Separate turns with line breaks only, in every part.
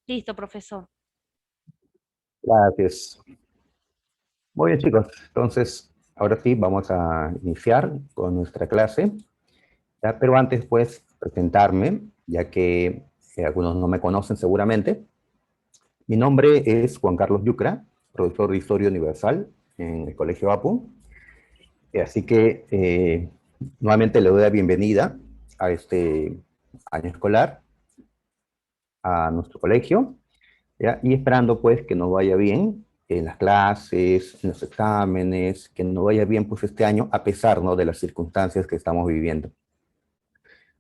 Listo, profesor.
Gracias. Muy bien, chicos. Entonces, ahora sí, vamos a iniciar con nuestra clase. Ya, pero antes, pues, presentarme, ya que algunos no me conocen seguramente. Mi nombre es Juan Carlos Yucra, profesor de Historia Universal en el Colegio APU. Así que, nuevamente le doy la bienvenida a este año escolar, a nuestro colegio. ¿Ya? Y esperando pues que nos vaya bien en las clases, en los exámenes, que nos vaya bien pues este año a pesar, ¿no?, de las circunstancias que estamos viviendo.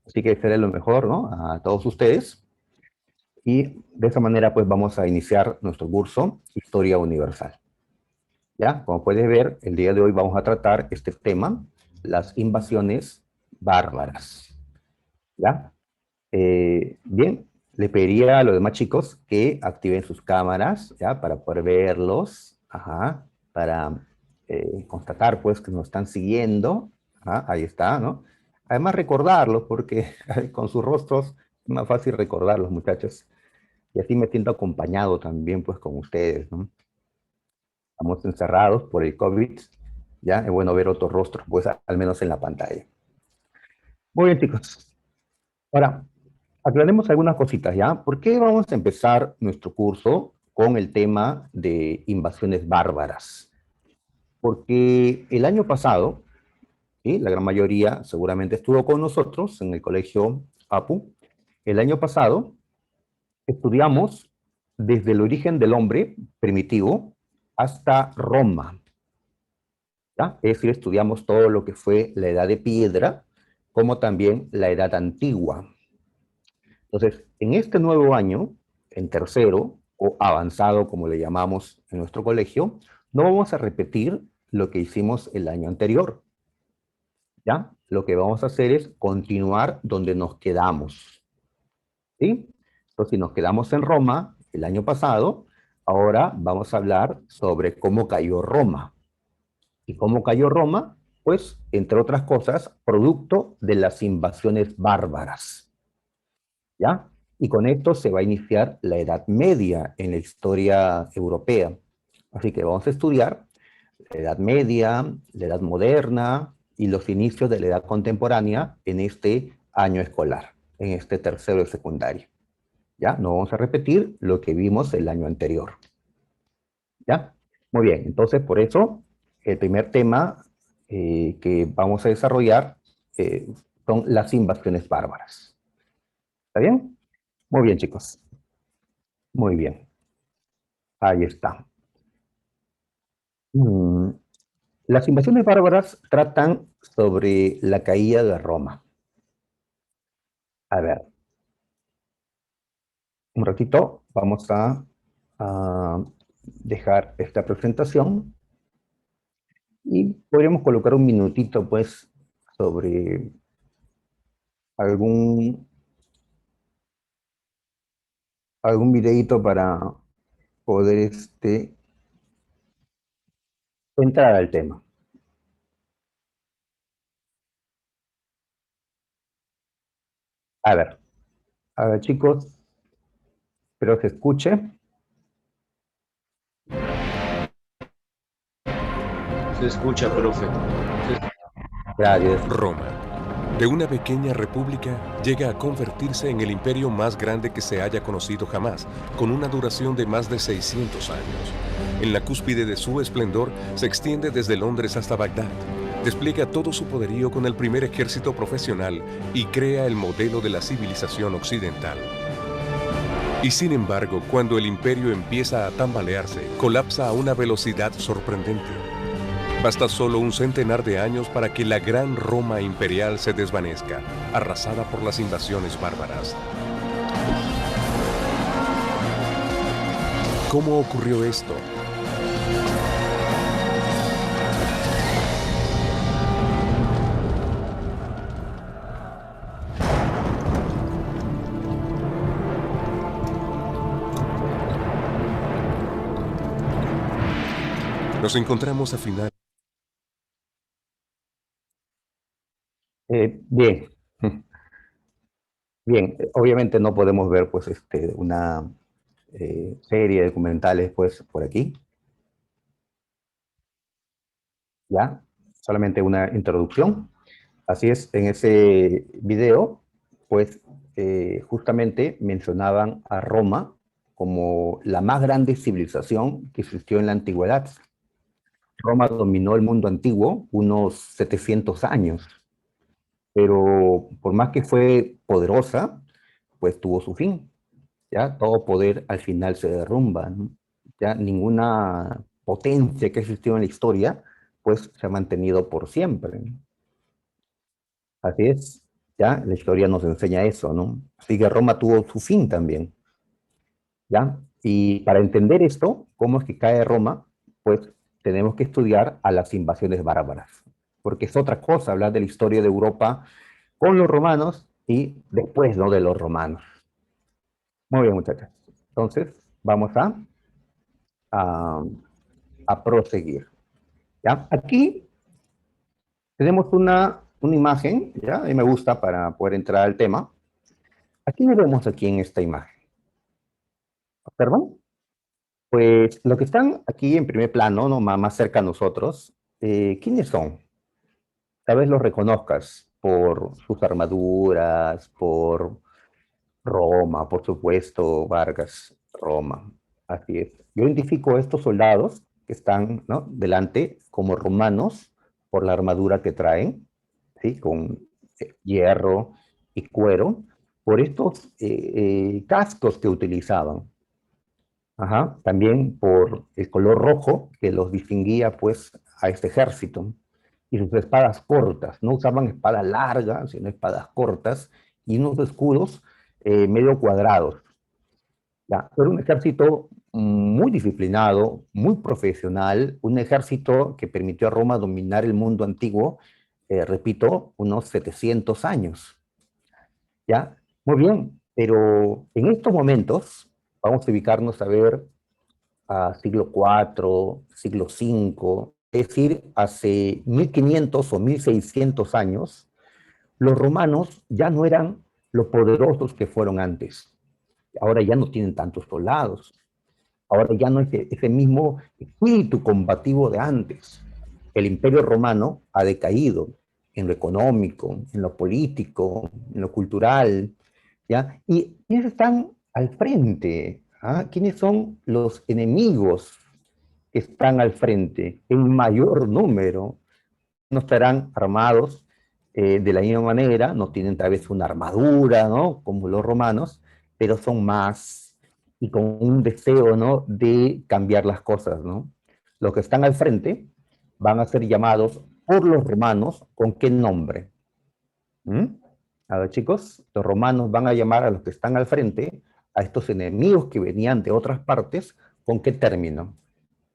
Así que seré lo mejor, ¿no?, a todos ustedes, y de esa manera pues vamos a iniciar nuestro curso Historia Universal. ¿Ya? Como puedes ver, el día de hoy vamos a tratar este tema, las invasiones bárbaras. ¿Ya? Bien, le pediría a los demás chicos que activen sus cámaras, ¿ya? Para poder verlos, ajá, para constatar, pues, que nos están siguiendo. Ajá, ahí está, ¿no? Además, recordarlos, porque con sus rostros es más fácil recordarlos, muchachos. Y así me siento acompañado también, pues, con ustedes, ¿no? Estamos encerrados por el COVID, ¿ya? Es bueno ver otros rostros, pues, al menos en la pantalla. Muy bien, chicos. Ahora, aclaremos algunas cositas, ¿ya? ¿Por qué vamos a empezar nuestro curso con el tema de invasiones bárbaras? Porque el año pasado, ¿sí?, la gran mayoría seguramente estuvo con nosotros en el colegio APU. El año pasado estudiamos desde el origen del hombre primitivo hasta Roma, ¿ya? Es decir, estudiamos todo lo que fue la edad de piedra, como también la edad antigua. Entonces, en este nuevo año, en tercero o avanzado, como le llamamos en nuestro colegio, no vamos a repetir lo que hicimos el año anterior, ¿ya? Lo que vamos a hacer es continuar donde nos quedamos, ¿sí? Entonces, si nos quedamos en Roma el año pasado, ahora vamos a hablar sobre cómo cayó Roma. ¿Y cómo cayó Roma? Pues, entre otras cosas, producto de las invasiones bárbaras. ¿Ya? Y con esto se va a iniciar la Edad Media en la historia europea. Así que vamos a estudiar la Edad Media, la Edad Moderna y los inicios de la Edad Contemporánea en este año escolar, en este tercero de secundaria. ¿Ya? No vamos a repetir lo que vimos el año anterior. ¿Ya? Muy bien, entonces por eso el primer tema que vamos a desarrollar eh, son las invasiones bárbaras. ¿Está bien? Muy bien, chicos. Muy bien. Ahí está. Mm, Las invasiones bárbaras tratan sobre la caída de Roma. A ver, un ratito vamos a dejar esta presentación y podríamos colocar un minutito, pues, sobre algún, algún videíto para poder entrar al tema. A ver, a ver, chicos, espero que se escuche.
Se escucha, profe.
Gracias.
Roma, de una pequeña república, llega a convertirse en el imperio más grande que se haya conocido jamás, con una duración de más de 600 años. En la cúspide de su esplendor, se extiende desde Londres hasta Bagdad. Despliega todo su poderío con el primer ejército profesional y crea el modelo de la civilización occidental. Y sin embargo, cuando el imperio empieza a tambalearse, colapsa a una velocidad sorprendente. Basta solo un centenar de años para que la gran Roma imperial se desvanezca, arrasada por las invasiones bárbaras. ¿Cómo ocurrió esto? Nos encontramos a final.
Bien, bien, obviamente no podemos ver pues serie de documentales, pues, por aquí. ¿Ya? Solamente una introducción. Así es, en ese video, pues, justamente mencionaban a Roma como la más grande civilización que existió en la antigüedad. Roma dominó el mundo antiguo unos 700 años, pero por más que fue poderosa, pues tuvo su fin. ¿Ya? Todo poder al final se derrumba, ¿no? Ya ninguna potencia que existió en la historia, pues se ha mantenido por siempre, ¿no? Así es, ¿ya? La historia nos enseña eso, ¿no? Así que Roma tuvo su fin también, ¿ya? Y para entender esto, cómo es que cae Roma, pues tenemos que estudiar a las invasiones bárbaras, porque es otra cosa hablar de la historia de Europa con los romanos y después, ¿no? De los romanos. Muy bien, muchachos. Entonces, vamos a, a proseguir, ¿ya? Aquí tenemos una imagen, ¿ya? A mí me gusta para poder entrar al tema. Aquí nos vemos aquí en esta imagen. ¿Observan? Pues los que están aquí en primer plano, ¿no? Más cerca a nosotros, ¿quiénes son? Tal vez los reconozcas por sus armaduras, por Roma, por supuesto, Vargas, Roma. Así es. Yo identifico a estos soldados que están, ¿no? delante como romanos por la armadura que traen, ¿sí? Con hierro y cuero, por estos cascos que utilizaban. Ajá, también por el color rojo que los distinguía pues a este ejército. Y sus espadas cortas, no usaban espadas largas, sino espadas cortas y unos escudos medio cuadrados. ¿Ya? Era un ejército muy disciplinado, muy profesional, un ejército que permitió a Roma dominar el mundo antiguo, repito, unos 700 años. ¿Ya? Muy bien, pero en estos momentos vamos a ubicarnos a ver a siglo IV, siglo V, es decir, hace 1500 o 1600 años, los romanos ya no eran lo poderosos que fueron antes. Ahora ya no tienen tantos soldados. Ahora ya no es ese mismo espíritu combativo de antes. El imperio romano ha decaído en lo económico, en lo político, en lo cultural, ¿ya? ¿Y quiénes están al frente? ¿Ah? ¿Quiénes son los enemigos que están al frente en mayor número? No estarán armados de la misma manera, no tienen tal vez una armadura, ¿no? Como los romanos, pero son más y con un deseo, ¿no? De cambiar las cosas, ¿no? Los que están al frente van a ser llamados por los romanos, ¿con qué nombre? ¿Mm? A ver, chicos, los romanos van a llamar a los que están al frente, a estos enemigos que venían de otras partes, ¿con qué término?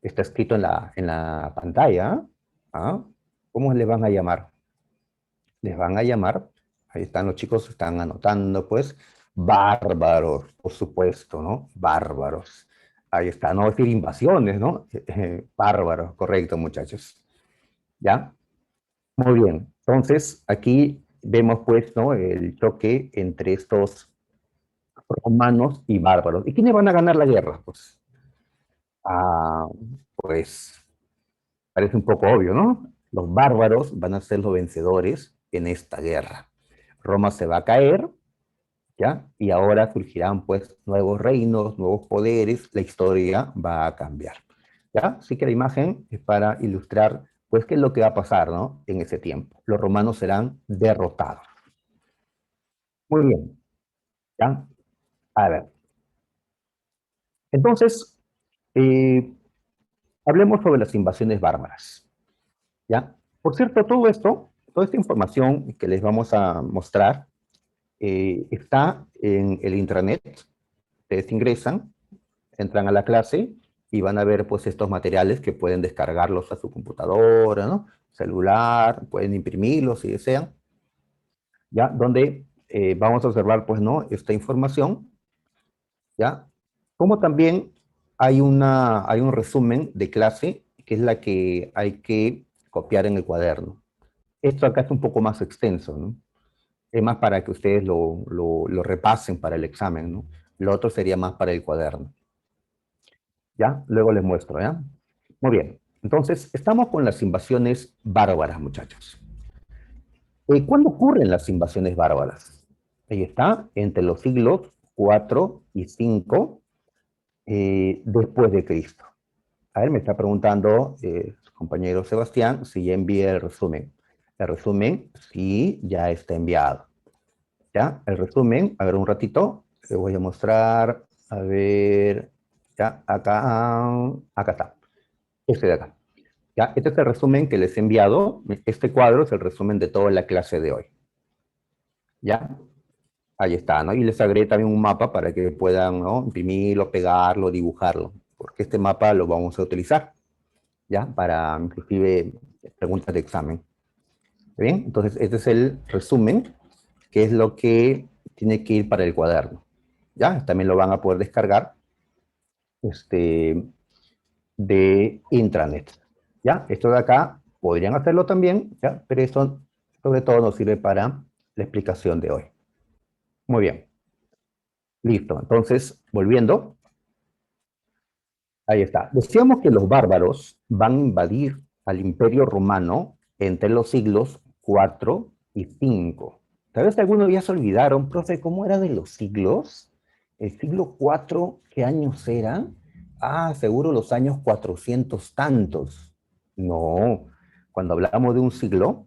Está escrito en la pantalla. ¿Ah? ¿Cómo les van a llamar? Les van a llamar, ahí están los chicos, están anotando, pues, bárbaros, por supuesto, ¿no? Bárbaros. Ahí está, no decir invasiones, ¿no? Bárbaros, correcto, muchachos. ¿Ya? Muy bien. Entonces, aquí vemos, pues, ¿no? El choque entre estos romanos y bárbaros. ¿Y quiénes van a ganar la guerra? Pues, ah, pues, parece un poco obvio, ¿no? Los bárbaros van a ser los vencedores en esta guerra. Roma se va a caer, ¿ya? Y ahora surgirán pues nuevos reinos, nuevos poderes, la historia va a cambiar, ¿ya? Así que la imagen es para ilustrar pues qué es lo que va a pasar, ¿no? En ese tiempo. Los romanos serán derrotados. Muy bien, ¿ya? A ver. Entonces, eh, hablemos sobre las invasiones bárbaras, ¿ya? Por cierto, todo esto, toda esta información que les vamos a mostrar, está en el intranet. Ustedes ingresan, entran a la clase y van a ver pues estos materiales que pueden descargarlos a su computadora, ¿no? Celular, pueden imprimirlos si desean, ¿ya? Donde vamos a observar pues, ¿no? Esta información, ¿ya? Como también hay un resumen de clase que es la que hay que copiar en el cuaderno. Esto acá es un poco más extenso, ¿no? Es más para que ustedes lo repasen para el examen, ¿no? Lo otro sería más para el cuaderno. ¿Ya? Luego les muestro, ¿ya? Muy bien. Entonces, estamos con las invasiones bárbaras, muchachos. ¿Cuándo ocurren las invasiones bárbaras? Ahí está, entre los siglos 4 y 5 después de Cristo. A ver, me está preguntando su compañero Sebastián si ya envié el resumen. El resumen sí ya está enviado. ¿Ya? El resumen, a ver un ratito, le voy a mostrar, a ver, ya, acá está, este de acá. ¿Ya? Este es el resumen que les he enviado. Este cuadro es el resumen de toda la clase de hoy. ¿Ya? Ahí está, ¿no? Y les agregué también un mapa para que puedan, ¿no?, imprimirlo, pegarlo, dibujarlo, porque este mapa lo vamos a utilizar, ¿ya? Para, inclusive, preguntas de examen. ¿Bien? Entonces, este es el resumen, que es lo que tiene que ir para el cuaderno, ¿ya? También lo van a poder descargar de intranet, ¿ya? Esto de acá podrían hacerlo también, ¿ya? Pero esto sobre todo nos sirve para la explicación de hoy. Muy bien. Listo. Entonces, volviendo, ahí está. Decíamos que los bárbaros van a invadir al Imperio Romano entre los siglos 4 y 5. Tal vez algunos ya se olvidaron, profe, ¿cómo era de los siglos? ¿El siglo 4 qué años eran? Ah, seguro los años 400 tantos. No, cuando hablamos de un siglo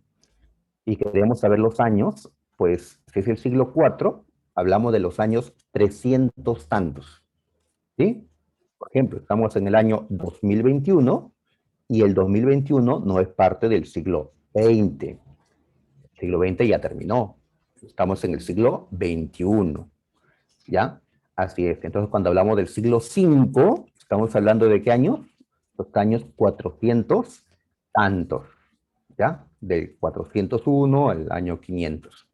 y queremos saber los años, pues si es el siglo 4, hablamos de los años 300 tantos. ¿Sí? Por ejemplo, estamos en el año 2021 y el 2021 no es parte del siglo XX. El siglo XX ya terminó. Estamos en el siglo XXI. ¿Ya? Así es. Entonces, cuando hablamos del siglo V, estamos hablando de qué años? Los años 400 tantos. ¿Ya? Del 401 al año 500.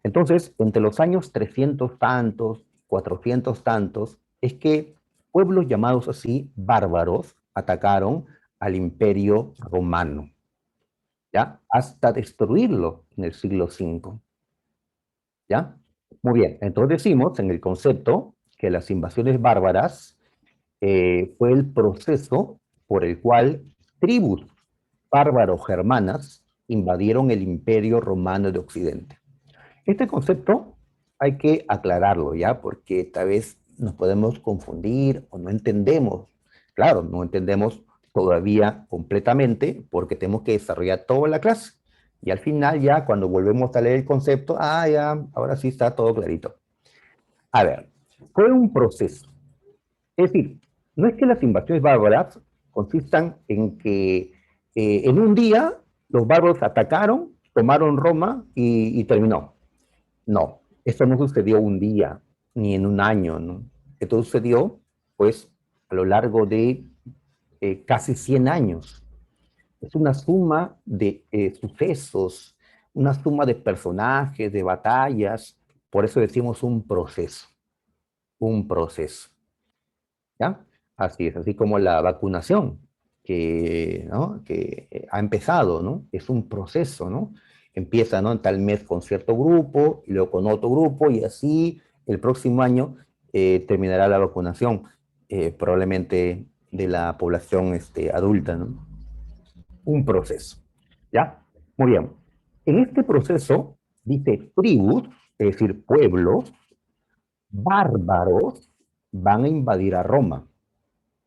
Entonces, entre los años 300 tantos, 400 tantos, es que pueblos llamados así, bárbaros, atacaron al Imperio Romano, ¿ya? Hasta destruirlo en el siglo V, ¿ya? Muy bien, entonces decimos en el concepto que las invasiones bárbaras fue el proceso por el cual tribus bárbaro-germanas invadieron el Imperio Romano de Occidente. Este concepto hay que aclararlo, ¿ya? Porque tal vez nos podemos confundir o no entendemos. Claro, no entendemos todavía completamente porque tenemos que desarrollar toda la clase. Y al final ya cuando volvemos a leer el concepto, ya, ahora sí está todo clarito. A ver, fue un proceso. Es decir, no es que las invasiones bárbaras consistan en que en un día los bárbaros atacaron, tomaron Roma y terminó. No, esto no sucedió un día, ni en un año, ¿no? Esto sucedió, pues, a lo largo de casi 100 años. Es una suma de sucesos, una suma de personajes, de batallas, por eso decimos un proceso, ¿ya? Así es, así como la vacunación, que, ¿no?, que ha empezado, ¿no? Es un proceso, ¿no? Empieza, ¿no?, en tal mes con cierto grupo, y luego con otro grupo, y así el próximo año terminará la vacunación, probablemente de la población adulta, ¿no? Un proceso, ¿ya? Muy bien. En este proceso, dice tribus, es decir, pueblos bárbaros, van a invadir a Roma.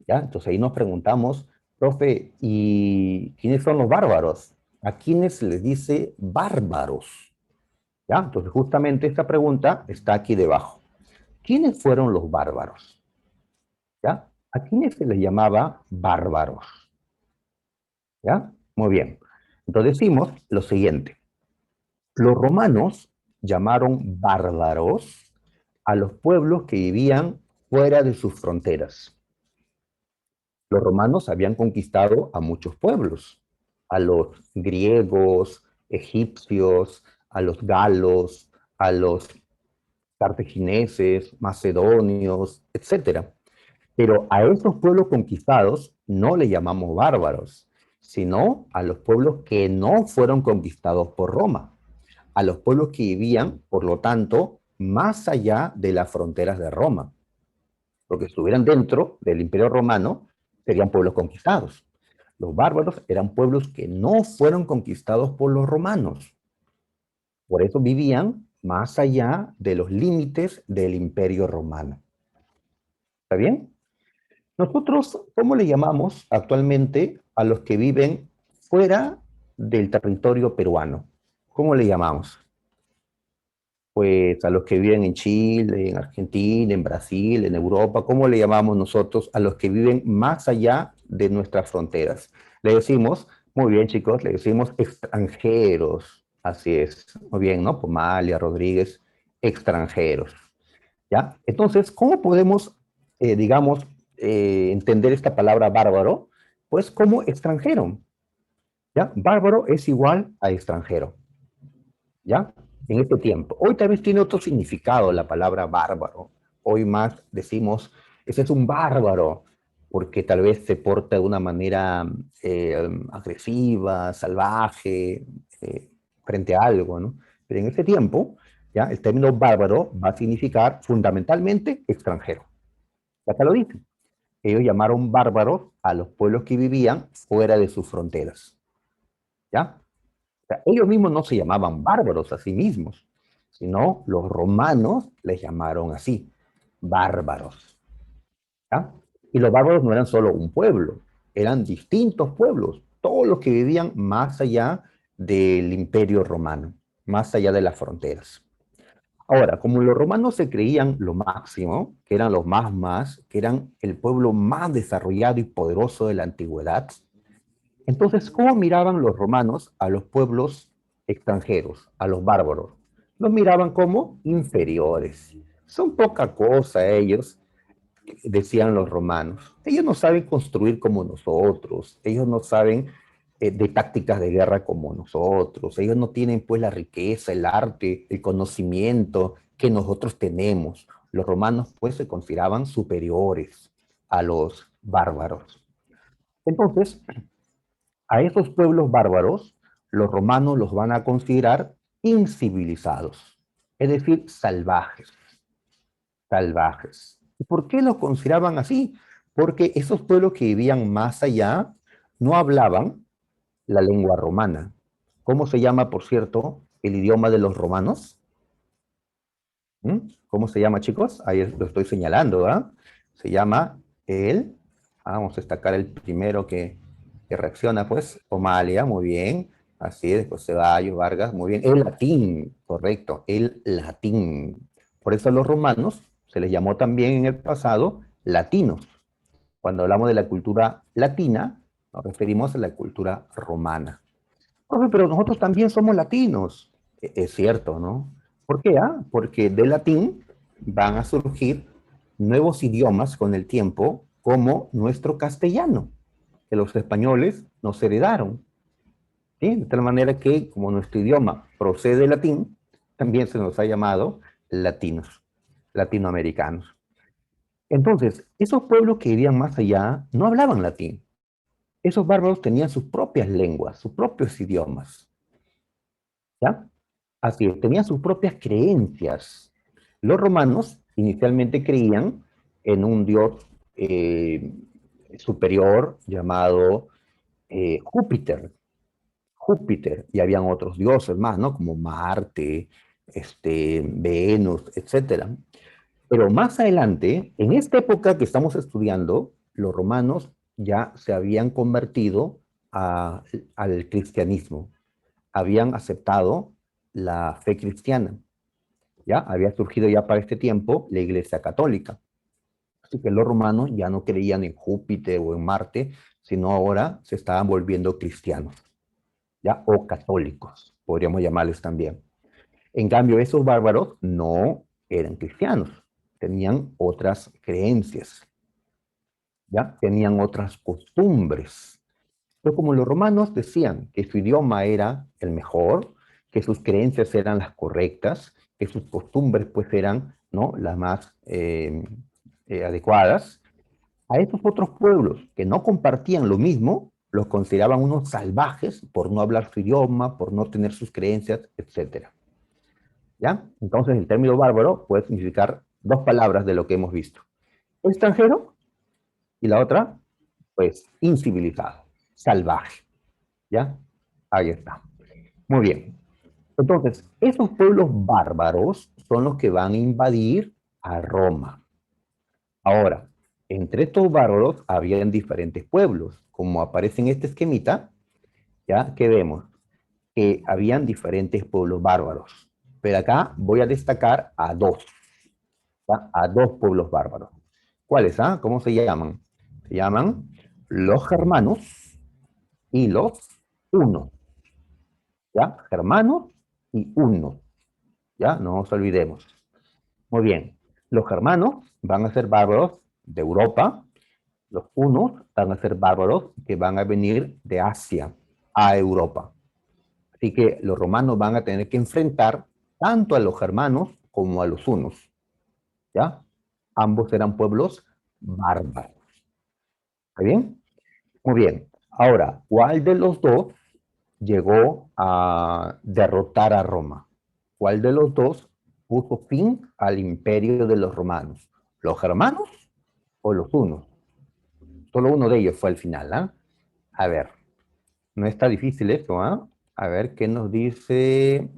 ¿Ya? Entonces ahí nos preguntamos, profe, ¿y quiénes son los bárbaros? ¿A quiénes les dice bárbaros? ¿Ya? Entonces justamente esta pregunta está aquí debajo. ¿Quiénes fueron los bárbaros? ¿Ya? ¿A quiénes se les llamaba bárbaros? ¿Ya? Muy bien. Entonces decimos lo siguiente. Los romanos llamaron bárbaros a los pueblos que vivían fuera de sus fronteras. Los romanos habían conquistado a muchos pueblos, a los griegos, egipcios, a los galos, a los cartagineses, macedonios, etc. Pero a esos pueblos conquistados no le llamamos bárbaros, sino a los pueblos que no fueron conquistados por Roma, a los pueblos que vivían, por lo tanto, más allá de las fronteras de Roma. porque si estuvieran dentro del Imperio Romano, serían pueblos conquistados. Los bárbaros eran pueblos que no fueron conquistados por los romanos. Por eso vivían más allá de los límites del Imperio Romano. ¿Está bien? Nosotros, ¿cómo le llamamos actualmente a los que viven fuera del territorio peruano? ¿Cómo le llamamos? Pues a los que viven en Chile, en Argentina, en Brasil, en Europa, ¿cómo le llamamos nosotros a los que viven más allá de nuestras fronteras? Le decimos, muy bien chicos, le decimos extranjeros, así es, muy bien, ¿no? Pomalia, Rodríguez, extranjeros, ¿ya? Entonces, ¿cómo podemos, digamos, entender esta palabra bárbaro? Pues como extranjero, ¿ya? Bárbaro es igual a extranjero, ¿ya? En este tiempo. Hoy tal vez tiene otro significado la palabra bárbaro. Hoy más decimos, ese es un bárbaro, porque tal vez se porta de una manera agresiva, salvaje, frente a algo, ¿no? Pero en ese tiempo, ¿ya? El término bárbaro va a significar fundamentalmente extranjero. Ya te lo dije. Ellos llamaron bárbaros a los pueblos que vivían fuera de sus fronteras. ¿Ya? O sea, ellos mismos no se llamaban bárbaros a sí mismos, sino los romanos les llamaron así, bárbaros. ¿Ya? Y los bárbaros no eran solo un pueblo, eran distintos pueblos, todos los que vivían más allá del Imperio Romano, más allá de las fronteras. Ahora, como los romanos se creían lo máximo, que eran los más, que eran el pueblo más desarrollado y poderoso de la antigüedad, entonces, ¿cómo miraban los romanos a los pueblos extranjeros, a los bárbaros? Los miraban como inferiores. Son poca cosa ellos, decían los romanos. Ellos no saben construir como nosotros, ellos no saben de tácticas de guerra como nosotros, ellos no tienen pues la riqueza, el arte, el conocimiento que nosotros tenemos. Los romanos pues se consideraban superiores a los bárbaros. Entonces, a esos pueblos bárbaros, los romanos los van a considerar incivilizados, es decir, salvajes, salvajes. ¿Y por qué los consideraban así? Porque esos pueblos que vivían más allá no hablaban la lengua romana. ¿Cómo se llama, por cierto, el idioma de los romanos? ¿Cómo se llama, chicos? Ahí lo estoy señalando, ¿ah? Se llama vamos a destacar el primero que reacciona, pues, Omalia, muy bien, así es, después Ceballos, Vargas, muy bien, el latín, correcto, el latín. Por eso a los romanos se les llamó también en el pasado latinos. Cuando hablamos de la cultura latina, nos referimos a la cultura romana. Profe, pero nosotros también somos latinos. Es cierto, ¿no? ¿Por qué? Porque del latín van a surgir nuevos idiomas con el tiempo, como nuestro castellano, que los españoles nos heredaron. ¿Sí? De tal manera que, como nuestro idioma procede del latín, también se nos ha llamado latinos, latinoamericanos. Entonces, esos pueblos que vivían más allá no hablaban latín. Esos bárbaros tenían sus propias lenguas, sus propios idiomas. ¿Ya? Así es, tenían sus propias creencias. Los romanos inicialmente creían en un dios superior llamado Júpiter. Júpiter, y habían otros dioses más, ¿no? Como Marte, Venus, etcétera. Pero más adelante, en esta época que estamos estudiando, los romanos ya se habían convertido al cristianismo, habían aceptado la fe cristiana, ¿ya? Había surgido ya para este tiempo la Iglesia Católica. Así que los romanos ya no creían en Júpiter o en Marte, sino ahora se estaban volviendo cristianos, ¿ya? O católicos, podríamos llamarles también. En cambio, esos bárbaros no eran cristianos, tenían otras creencias, ¿ya? Tenían otras costumbres. Pero como los romanos decían que su idioma era el mejor, que sus creencias eran las correctas, que sus costumbres pues eran, ¿no?, las más adecuadas, a esos otros pueblos que no compartían lo mismo, los consideraban unos salvajes por no hablar su idioma, por no tener sus creencias, etc. ¿Ya? Entonces el término bárbaro puede significar dos palabras de lo que hemos visto. extranjero, y la otra, pues, incivilizado, salvaje, ¿ya? Ahí está. Muy bien. Entonces, esos pueblos bárbaros son los que van a invadir a Roma. Ahora, entre estos bárbaros habían diferentes pueblos, como aparece en este esquemita, ya que vemos que habían diferentes pueblos bárbaros. Pero acá voy a destacar a dos, ¿ya? A dos pueblos bárbaros. ¿Cuáles? ¿Cómo se llaman? Se llaman los germanos y los hunos, ¿ya? Germanos y hunos, ¿ya? No nos olvidemos. Muy bien. Los germanos van a ser bárbaros de Europa, los hunos van a ser bárbaros que van a venir de Asia a Europa. Así que los romanos van a tener que enfrentar tanto a los germanos como a los hunos, ¿ya? Ambos eran pueblos bárbaros. ¿Está bien? Muy bien. Ahora, ¿cuál de los dos llegó a derrotar a Roma? ¿Cuál de los dos puso fin al imperio de los romanos? ¿Los germanos o los hunos? Solo uno de ellos fue al final, ¿ah? A ver, no está difícil esto, ¿ah? A ver, ¿qué nos dice?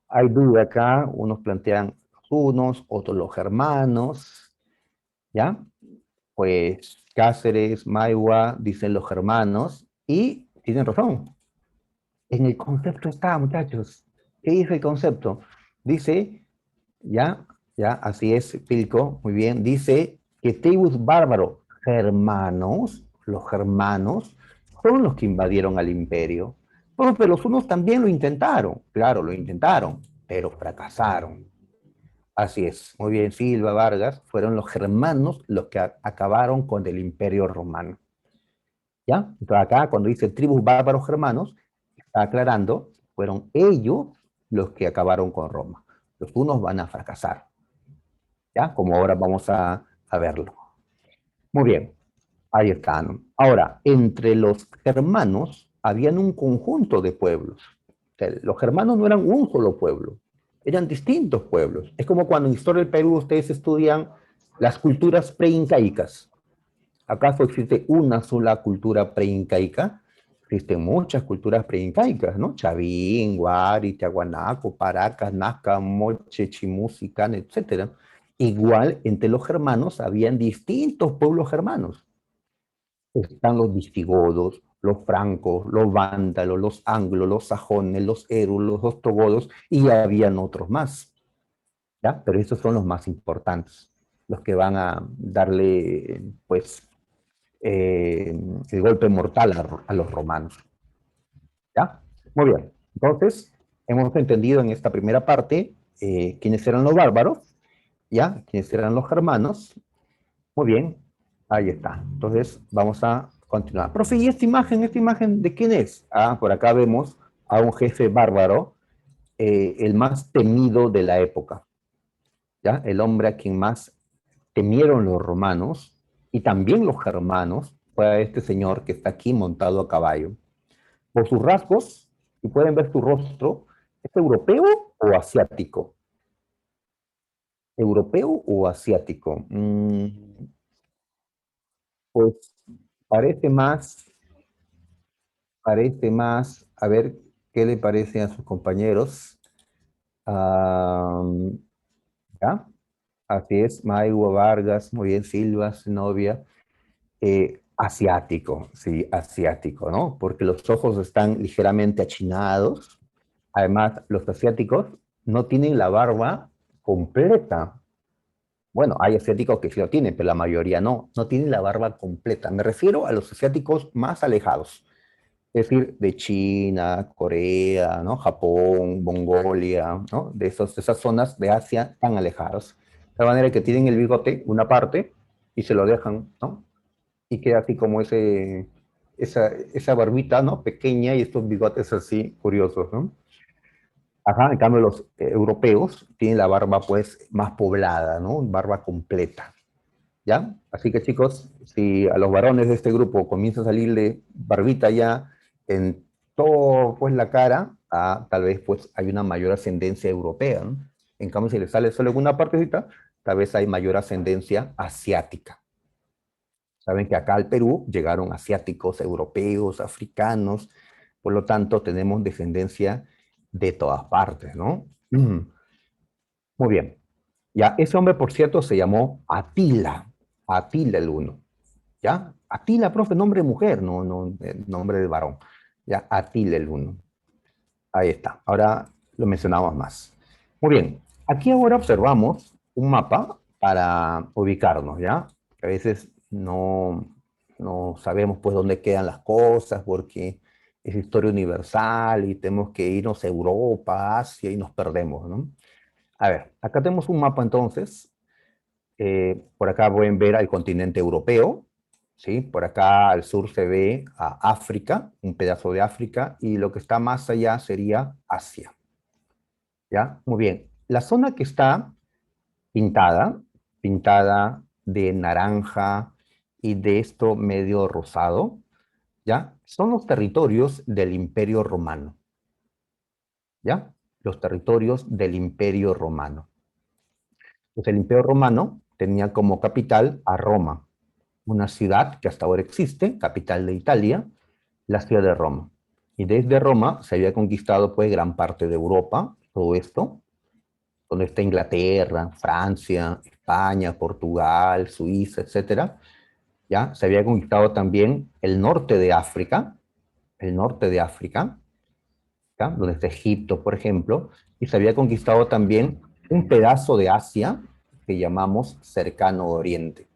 Hay duda acá, unos plantean los hunos, otros los germanos, ¿ya? Pues Cáceres, Maiwa, dicen los germanos, y tienen razón. En el concepto está, muchachos. ¿Qué dice el concepto? Dice, ya, así es, Pilco, muy bien, dice que tribus bárbaros germanos, los germanos, fueron los que invadieron al imperio. Bueno, pero los unos también lo intentaron, claro, lo intentaron, pero fracasaron. Así es, muy bien, Silva, Vargas, fueron los germanos los que acabaron con el imperio romano. ¿Ya? Entonces acá, cuando dice tribus bárbaros germanos, está aclarando, fueron ellos los que acabaron con Roma. Los unos van a fracasar, ¿ya? Como ahora vamos a verlo. Muy bien, ahí están. Ahora, entre los germanos habían un conjunto de pueblos. O sea, los germanos no eran un solo pueblo, eran distintos pueblos. Es como cuando en Historia del Perú ustedes estudian las culturas preincaicas. ¿Acaso existe una sola cultura preincaica? Existen muchas culturas preincaicas, ¿no? Chavín, Guari, Tiahuanaco, Paracas, Nazca, Moche, Chimusi, Can, etc. Igual, entre los germanos habían distintos pueblos germanos. Están los visigodos, los francos, los vándalos, los anglos, los sajones, los érulos, los ostrogodos, y habían otros más, ¿ya? Pero esos son los más importantes, los que van a darle, pues, el golpe mortal a los romanos. ¿Ya? Muy bien. Entonces, hemos entendido en esta primera parte quiénes eran los bárbaros, ¿ya? Quiénes eran los germanos. Muy bien. Ahí está. Entonces, vamos a continuar. Profe, ¿y esta imagen de quién es? Por acá vemos a un jefe bárbaro, el más temido de la época, ¿ya? El hombre a quien más temieron los romanos y también los germanos fue a este señor que está aquí montado a caballo. Por sus rasgos, y pueden ver su rostro, ¿es europeo o asiático? ¿Europeo o asiático? Pues parece más, a ver qué le parece a sus compañeros. Ah, ¿Ya? Así es, Maiwa, Vargas, muy bien, Silva, Novia. Asiático, sí, asiático, ¿no? Porque los ojos están ligeramente achinados. Además, los asiáticos no tienen la barba completa. Bueno, hay asiáticos que sí lo tienen, pero la mayoría no. No tienen la barba completa. Me refiero a los asiáticos más alejados. Es decir, de China, Corea, ¿no? Japón, Mongolia, ¿no? De esas zonas de Asia tan alejadas. De manera que tienen el bigote, una parte, y se lo dejan, ¿no? Y queda así como esa barbita, ¿no? Pequeña y estos bigotes así curiosos, ¿no? Ajá, en cambio los europeos tienen la barba pues más poblada, ¿no? Barba completa, ¿ya? Así que chicos, si a los varones de este grupo comienza a salirle barbita ya en todo pues la cara, tal vez pues hay una mayor ascendencia europea, ¿no? En cambio si le sale solo en una partecita, tal vez hay mayor ascendencia asiática. Saben que acá al Perú llegaron asiáticos, europeos, africanos, por lo tanto tenemos descendencia de todas partes, ¿no? Muy bien. Ya, ese hombre, por cierto, se llamó Atila, Atila el Uno. ¿Ya? Atila, profe, nombre de mujer, no nombre de varón. Ya, Atila el Uno. Ahí está. Ahora lo mencionamos más. Muy bien. Aquí ahora observamos un mapa para ubicarnos, ¿ya? A veces no sabemos pues dónde quedan las cosas porque es historia universal y tenemos que irnos a Europa, Asia y nos perdemos, ¿no? A ver, acá tenemos un mapa entonces. Por acá pueden ver al continente europeo, ¿sí? Por acá al sur se ve a África, un pedazo de África, y lo que está más allá sería Asia, ¿ya? Muy bien. La zona que está pintada de naranja y de esto medio rosado, ¿ya? Son los territorios del Imperio Romano, ¿ya? Los territorios del Imperio Romano. Pues el Imperio Romano tenía como capital a Roma, una ciudad que hasta ahora existe, capital de Italia, la ciudad de Roma. Y desde Roma se había conquistado pues gran parte de Europa, todo esto, donde está Inglaterra, Francia, España, Portugal, Suiza, etcétera. Ya se había conquistado también el norte de África, ¿ya? Donde está Egipto, por ejemplo, y se había conquistado también un pedazo de Asia que llamamos Cercano Oriente,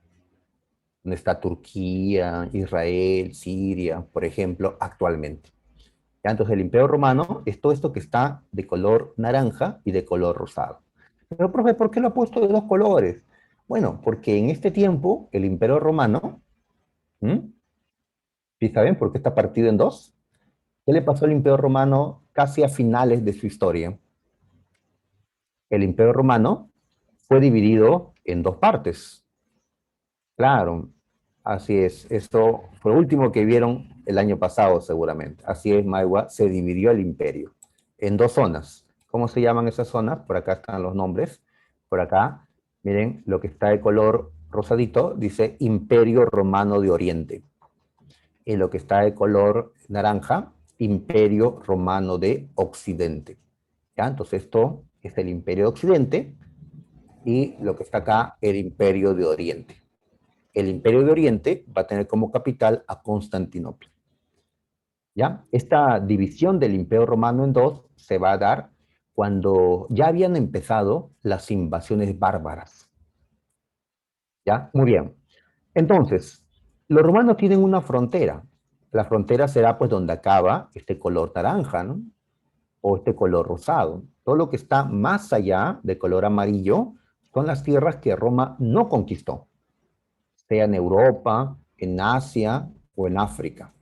donde está Turquía, Israel, Siria, por ejemplo, actualmente. ¿Ya? Entonces el Imperio Romano es todo esto que está de color naranja y de color rosado. Pero, profe, ¿por qué lo ha puesto de dos colores? Bueno, porque en este tiempo el Imperio Romano, ¿sí saben por qué está partido en dos? ¿Qué le pasó al Imperio Romano casi a finales de su historia? El Imperio Romano fue dividido en dos partes. Claro, así es. Esto fue lo último que vieron el año pasado, seguramente. Así es, Maigua, se dividió el imperio en dos zonas. ¿Cómo se llaman esas zonas? Por acá están los nombres. Por acá, miren, lo que está de color rosadito dice Imperio Romano de Oriente. Y lo que está de color naranja, Imperio Romano de Occidente. ¿Ya? Entonces esto es el Imperio de Occidente y lo que está acá, el Imperio de Oriente. El Imperio de Oriente va a tener como capital a Constantinopla. ¿Ya? Esta división del Imperio Romano en dos se va a dar cuando ya habían empezado las invasiones bárbaras. ¿Ya? Muy bien. Entonces, los romanos tienen una frontera. La frontera será pues donde acaba este color naranja, ¿no? O este color rosado. Todo lo que está más allá de color amarillo son las tierras que Roma no conquistó, sea en Europa, en Asia o en África.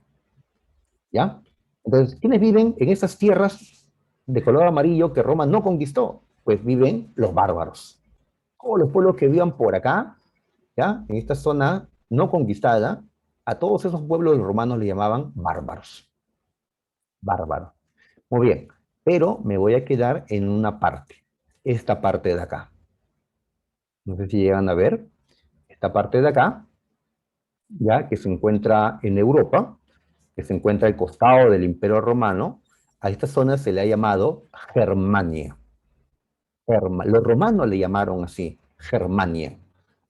¿Ya? Entonces, ¿quiénes viven en esas tierras de color amarillo que Roma no conquistó? Pues viven los bárbaros. Todos los pueblos que vivan por acá, ¿ya? En esta zona no conquistada, a todos esos pueblos los romanos le llamaban bárbaros. Bárbaros. Muy bien, pero me voy a quedar en una parte, esta parte de acá. No sé si llegan a ver, esta parte de acá, ya que se encuentra en Europa, que se encuentra al costado del Imperio Romano, a esta zona se le ha llamado Germania. Los romanos le llamaron así, Germania,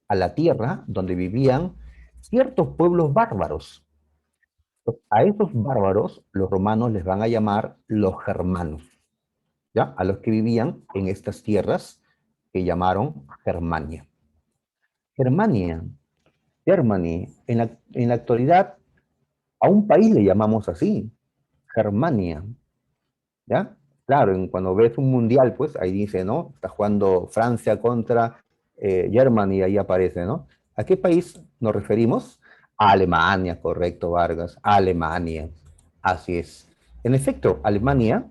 a la tierra donde vivían ciertos pueblos bárbaros. A esos bárbaros los romanos les van a llamar los germanos, ¿ya? A los que vivían en estas tierras que llamaron Germania. Germania, Germany, en la actualidad a un país le llamamos así, Germania, ¿ya? Claro, cuando ves un mundial, pues ahí dice, ¿no? Está jugando Francia contra Germany, ahí aparece, ¿no? ¿A qué país nos referimos? A Alemania, correcto, Vargas, Alemania, así es. En efecto, Alemania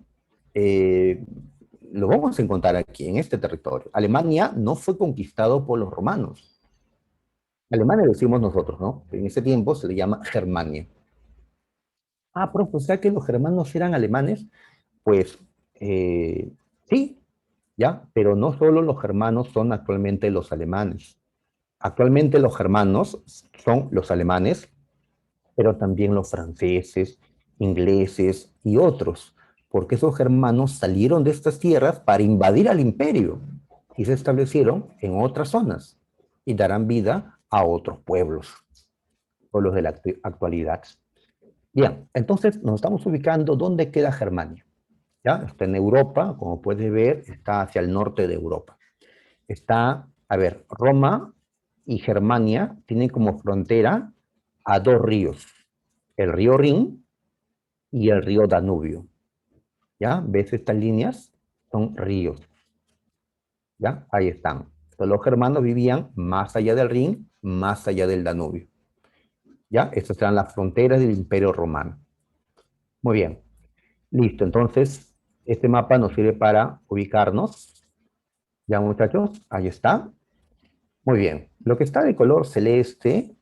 eh, lo vamos a encontrar aquí, en este territorio. Alemania no fue conquistado por los romanos. Alemania decimos nosotros, ¿no? En ese tiempo se le llama Germania. Ah, profe, o sea que los germanos eran alemanes. Pues sí, ¿ya? Pero no solo los germanos son actualmente los alemanes. Actualmente los germanos son los alemanes, pero también los franceses, ingleses y otros, porque esos germanos salieron de estas tierras para invadir al imperio y se establecieron en otras zonas y darán vida a otros pueblos, pueblos de la actualidad. Bien, entonces nos estamos ubicando dónde queda Germania. ¿Ya? Está en Europa, como puedes ver, está hacia el norte de Europa. Está, a ver, Roma y Germania tienen como frontera a dos ríos, el río Rin y el río Danubio. ¿Ya? ¿Ves estas líneas? Son ríos. ¿Ya? Ahí están. Entonces, los germanos vivían más allá del Rin, más allá del Danubio. ¿Ya? Estas eran las fronteras del Imperio Romano. Muy bien. Listo. Entonces, este mapa nos sirve para ubicarnos. ¿Ya, muchachos? Ahí está. Muy bien. Lo que está de color celeste,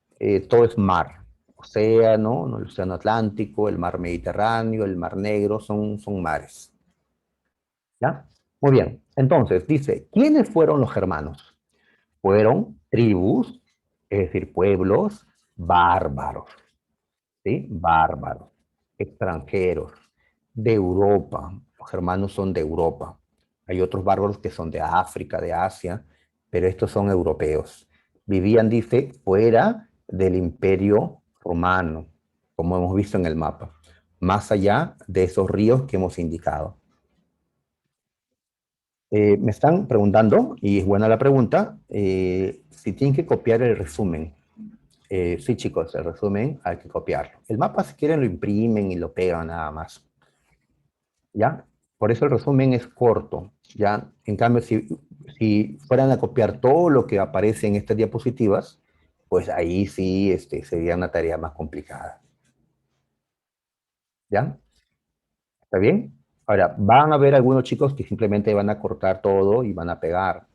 todo es mar. Océano, ¿no? El océano Atlántico, el mar Mediterráneo, el mar Negro, son mares. ¿Ya? Muy bien. Entonces, dice, ¿quiénes fueron los germanos? Fueron tribus, es decir, pueblos bárbaros, ¿sí? Bárbaros, extranjeros, de Europa. Los germanos son de Europa. Hay otros bárbaros que son de África, de Asia, pero estos son europeos. Vivían, dice, fuera del imperio romano, como hemos visto en el mapa, más allá de esos ríos que hemos indicado. Me están preguntando, y es buena la pregunta, si tienen que copiar el resumen. Sí, chicos, el resumen hay que copiarlo. El mapa, si quieren, lo imprimen y lo pegan nada más. ¿Ya? Por eso el resumen es corto, ¿ya? En cambio, si fueran a copiar todo lo que aparece en estas diapositivas, pues ahí sí sería una tarea más complicada. ¿Ya? ¿Está bien? Ahora, van a haber algunos chicos que simplemente van a cortar todo y van a pegar.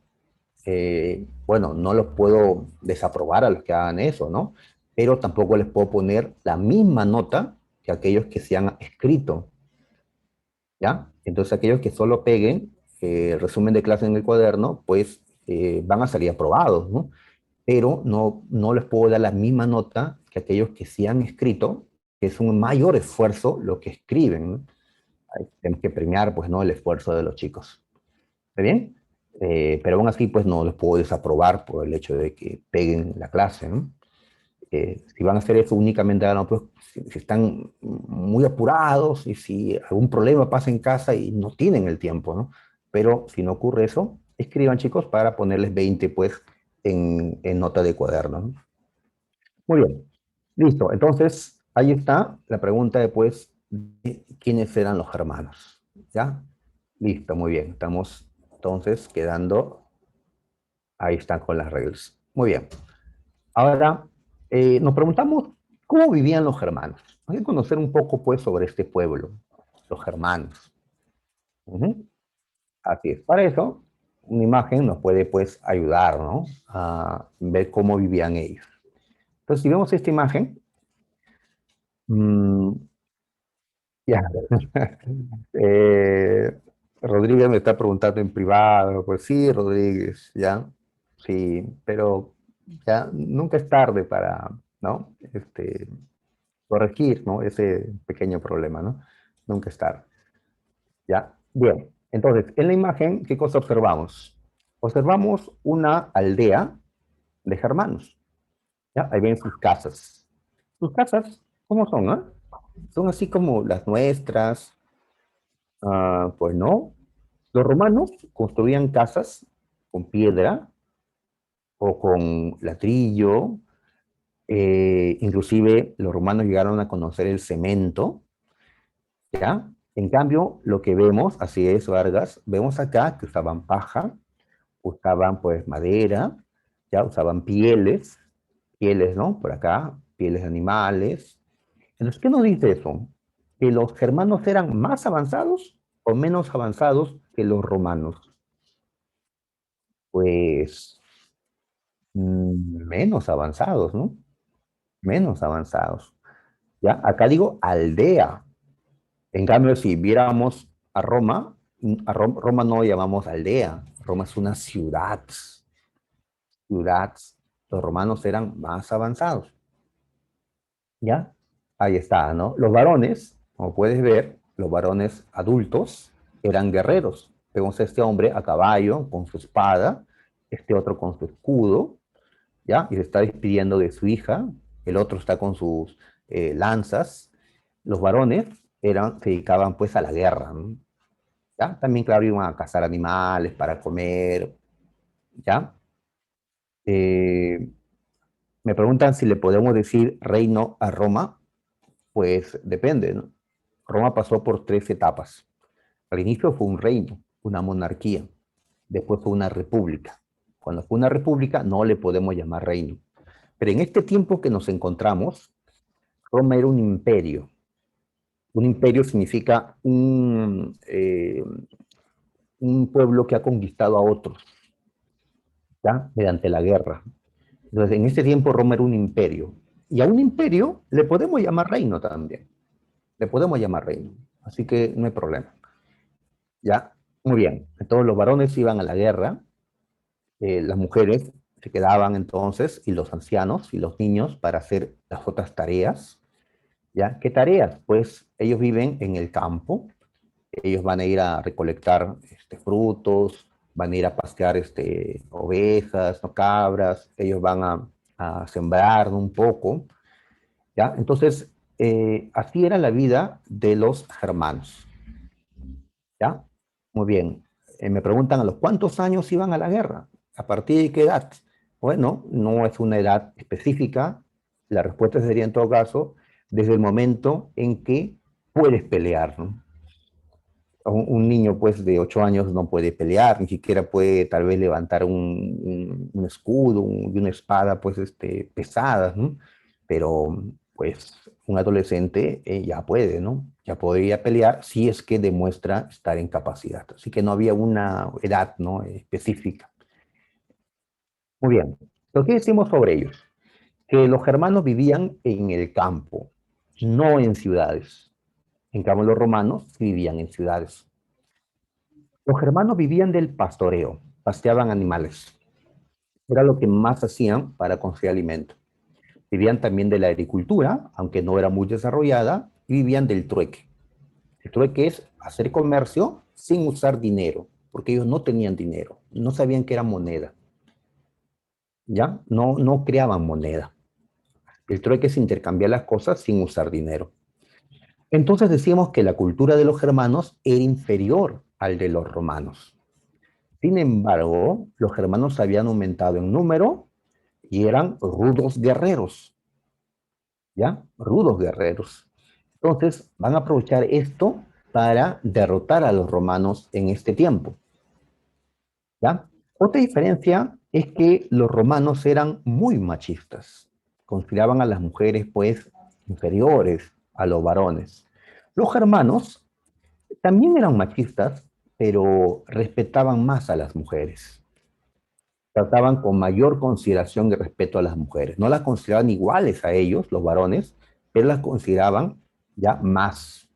Bueno, no los puedo desaprobar a los que hagan eso, ¿no? Pero tampoco les puedo poner la misma nota que aquellos que se han escrito, ¿ya? Entonces aquellos que solo peguen el resumen de clase en el cuaderno, pues van a salir aprobados, ¿no? Pero no les puedo dar la misma nota que aquellos que sí han escrito, que es un mayor esfuerzo lo que escriben, ¿no? Tenemos que premiar, pues, ¿no? El esfuerzo de los chicos. ¿Está bien? Pero aún así, pues, no los puedo desaprobar por el hecho de que peguen la clase, ¿no? Si van a hacer eso únicamente, no, pues, si están muy apurados y si algún problema pasa en casa y no tienen el tiempo, ¿no? Pero si no ocurre eso, escriban, chicos, para ponerles 20, pues, en nota de cuaderno, ¿no? Muy bien. Listo. Entonces, ahí está la pregunta después de quiénes eran los germanos. ¿Ya? Listo, muy bien. Estamos entonces quedando, ahí están con las reglas. Muy bien. Ahora, nos preguntamos cómo vivían los germanos. Hay que conocer un poco, pues, sobre este pueblo, los germanos. Ujú. Así es. Para eso, una imagen nos puede, pues, ayudar, ¿no? A ver cómo vivían ellos. Entonces, si vemos esta imagen, mm, ya. Eh, Rodríguez me está preguntando en privado, pues sí, Rodríguez, ya, sí, pero ya nunca es tarde para, ¿no? Corregir, ¿no? Ese pequeño problema, ¿no? Nunca es tarde, ¿ya? Bien, entonces, en la imagen, ¿qué cosa observamos? Observamos una aldea de germanos, ¿ya? Ahí ven sus casas. Sus casas, ¿cómo son, ah? Son así como las nuestras. Pues no. Los romanos construían casas con piedra o con ladrillo. Inclusive los romanos llegaron a conocer el cemento, ¿ya? En cambio, lo que vemos, así es, Vargas, vemos acá que usaban paja, usaban pues madera, ya usaban pieles, ¿no? Por acá, pieles de animales. Entonces, ¿qué nos dice eso? ¿Que los germanos eran más avanzados o menos avanzados que los romanos? Pues menos avanzados, ¿no? Menos avanzados. ¿Ya? Acá digo aldea. En cambio, si viéramos a Roma, A Roma no llamamos aldea, Roma es una ciudad. Ciudad, los romanos eran más avanzados. ¿Ya? Ahí está, ¿no? Los varones, como puedes ver, los varones adultos eran guerreros. Vemos a este hombre a caballo con su espada, este otro con su escudo, ¿ya? Y se está despidiendo de su hija, el otro está con sus lanzas. Los varones se dedicaban pues a la guerra, ¿no? ¿Ya? También, claro, iban a cazar animales para comer, ¿ya? Eh, Me preguntan si le podemos decir reino a Roma. Pues depende, ¿no? Roma pasó por 3 etapas. Al inicio fue un reino, una monarquía. Después fue una república. Cuando fue una república no le podemos llamar reino. Pero en este tiempo que nos encontramos, Roma era un imperio. Un imperio significa un pueblo que ha conquistado a otros, ¿ya? Mediante la guerra. Entonces, en este tiempo Roma era un imperio. Y a un imperio le podemos llamar reino también. Le podemos llamar reino. Así que no hay problema. ¿Ya? Muy bien. Entonces los varones iban a la guerra, las mujeres se quedaban entonces, y los ancianos y los niños para hacer las otras tareas. ¿Ya? ¿Qué tareas? Pues ellos viven en el campo, ellos van a ir a recolectar frutos, van a ir a pastear ovejas, ¿no? Cabras, ellos van a sembrar, ¿no? Un poco, ¿ya? Entonces, así era la vida de los germanos, ¿ya? Muy bien. Me preguntan a los cuántos años iban a la guerra, a partir de qué edad. Bueno, no es una edad específica. La respuesta sería en todo caso desde el momento en que puedes pelear, ¿no? Un niño pues de 8 años no puede pelear, ni siquiera puede tal vez levantar un escudo y una espada pues pesadas, ¿no? Pero pues un adolescente ya puede, ¿no? Ya podría pelear si es que demuestra estar en capacidad. Así que no había una edad, ¿no? Específica. Muy bien. Lo que decimos sobre ellos, que los germanos vivían en el campo, no en ciudades. En cambio los romanos vivían en ciudades. Los germanos vivían del pastoreo, pasteaban animales. Era lo que más hacían para conseguir alimento. Vivían también de la agricultura, aunque no era muy desarrollada, y vivían del trueque. El trueque es hacer comercio sin usar dinero, porque ellos no tenían dinero, no sabían que era moneda. ¿Ya? No creaban moneda. El trueque es intercambiar las cosas sin usar dinero. Entonces decíamos que la cultura de los germanos era inferior al de los romanos. Sin embargo, los germanos habían aumentado en número y eran rudos guerreros, ¿ya? Rudos guerreros. Entonces, van a aprovechar esto para derrotar a los romanos en este tiempo, ¿ya? Otra diferencia es que los romanos eran muy machistas. Consideraban a las mujeres, pues, inferiores a los varones. Los germanos también eran machistas, pero respetaban más a las mujeres. Trataban con mayor consideración y respeto a las mujeres. No las consideraban iguales a ellos, los varones, pero las consideraban ya más,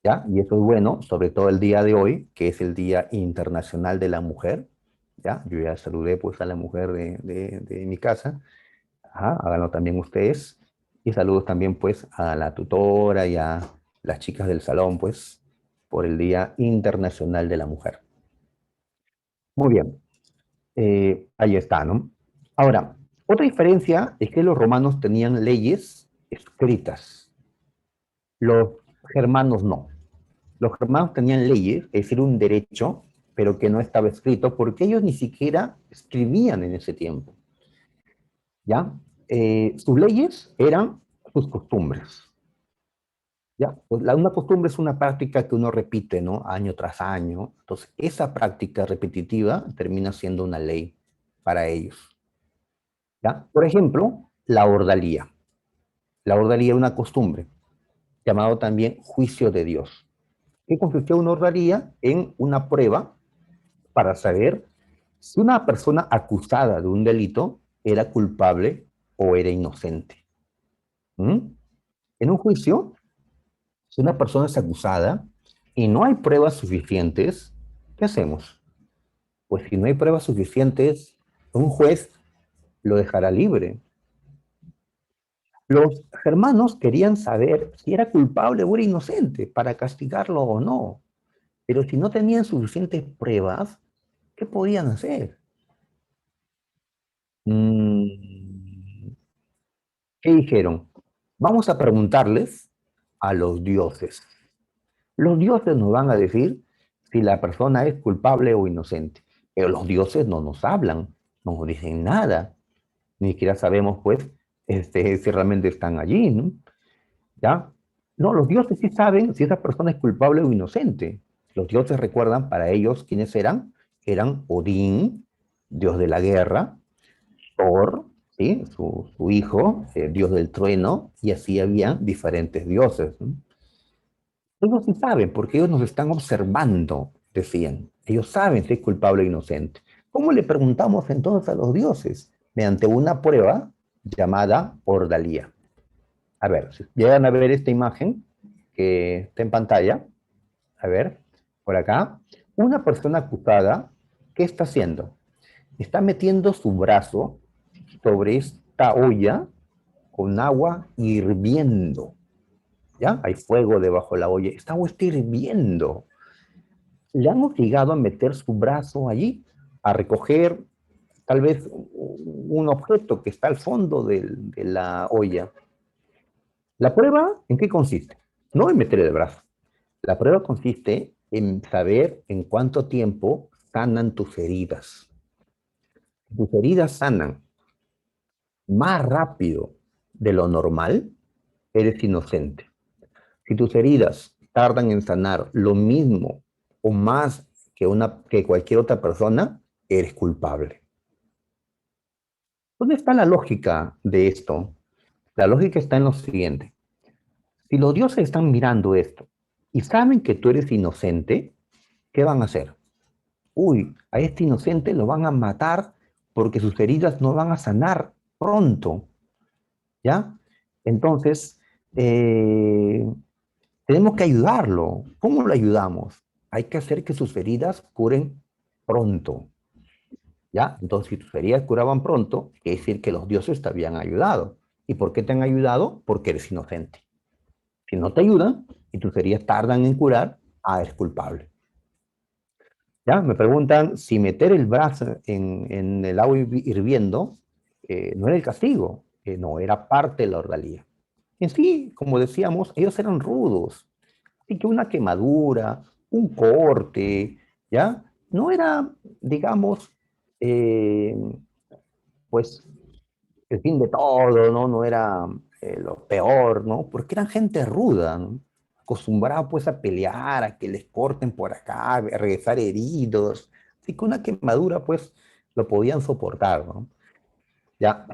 ¿ya? Y eso es bueno, sobre todo el día de hoy, que es el Día Internacional de la Mujer, ¿ya? Yo ya saludé pues a la mujer de mi casa. Ajá, háganlo también ustedes. Y saludos también pues a la tutora y a las chicas del salón, pues, por el Día Internacional de la Mujer. Muy bien. Ahí está, ¿no? Ahora, otra diferencia es que los romanos tenían leyes escritas. Los germanos no. Los germanos tenían leyes, es decir, un derecho, pero que no estaba escrito porque ellos ni siquiera escribían en ese tiempo. ¿Ya? Sus leyes eran sus costumbres. ¿Ya? Pues una costumbre es una práctica que uno repite, ¿no? Año tras año. Entonces, esa práctica repetitiva termina siendo una ley para ellos. ¿Ya? Por ejemplo, la ordalía. La ordalía es una costumbre, llamado también juicio de Dios. ¿Qué consistía una ordalía? En una prueba para saber si una persona acusada de un delito era culpable o era inocente. ¿Mm? En un juicio, si una persona es acusada, y no hay pruebas suficientes, ¿qué hacemos? Pues si no hay pruebas suficientes, un juez lo dejará libre. Los germanos querían saber si era culpable o era inocente para castigarlo o no. Pero si no tenían suficientes pruebas, ¿qué podían hacer? Mm, ¿Qué dijeron? Vamos a preguntarles a los dioses. Los dioses nos van a decir si la persona es culpable o inocente. Pero los dioses no nos hablan, no nos dicen nada. Ni siquiera sabemos, pues, si realmente están allí, ¿no? ¿Ya? No, los dioses sí saben si esa persona es culpable o inocente. Los dioses recuerdan para ellos quiénes eran. Eran Odín, dios de la guerra, Thor, ¿sí? Su hijo, dios del trueno, y así había diferentes dioses, ¿no? Ellos sí saben, porque ellos nos están observando, decían. Ellos saben si es culpable o inocente. ¿Cómo le preguntamos entonces a los dioses? Mediante una prueba llamada ordalía. A ver, si llegan a ver esta imagen que está en pantalla, a ver, por acá, una persona acusada, ¿qué está haciendo? Está metiendo su brazo sobre esta olla con agua hirviendo, ¿ya? Hay fuego debajo de la olla, esta agua está hirviendo. Le han obligado a meter su brazo allí, a recoger tal vez un objeto que está al fondo de la olla. ¿La prueba en qué consiste? No en meter el brazo. La prueba consiste en saber en cuánto tiempo sanan tus heridas. Si tus heridas sanan más rápido de lo normal, eres inocente. Si tus heridas tardan en sanar lo mismo o más que cualquier otra persona, eres culpable. ¿Dónde está la lógica de esto? La lógica está en lo siguiente. Si los dioses están mirando esto y saben que tú eres inocente, ¿qué van a hacer? Uy, a este inocente lo van a matar porque sus heridas no van a sanar pronto, ¿ya? Entonces, eh, tenemos que ayudarlo. ¿Cómo lo ayudamos? Hay que hacer que sus heridas curen pronto, ¿ya? Entonces, si tus heridas curaban pronto, quiere decir que los dioses te habían ayudado. ¿Y por qué te han ayudado? Porque eres inocente. Si no te ayudan y tus heridas tardan en curar, eres culpable. ¿Ya? Me preguntan si meter el brazo en el agua hirviendo no era el castigo, no, era parte de la ordalía. En sí, como decíamos, ellos eran rudos, así que una quemadura, un corte, ¿ya? No era, digamos, eh, pues el fin de todo, ¿no? No era lo peor, ¿no? Porque eran gente ruda, ¿no? Acostumbrada pues a pelear, a que les corten por acá, a regresar heridos. Así que una quemadura pues lo podían soportar, ¿no? Ya,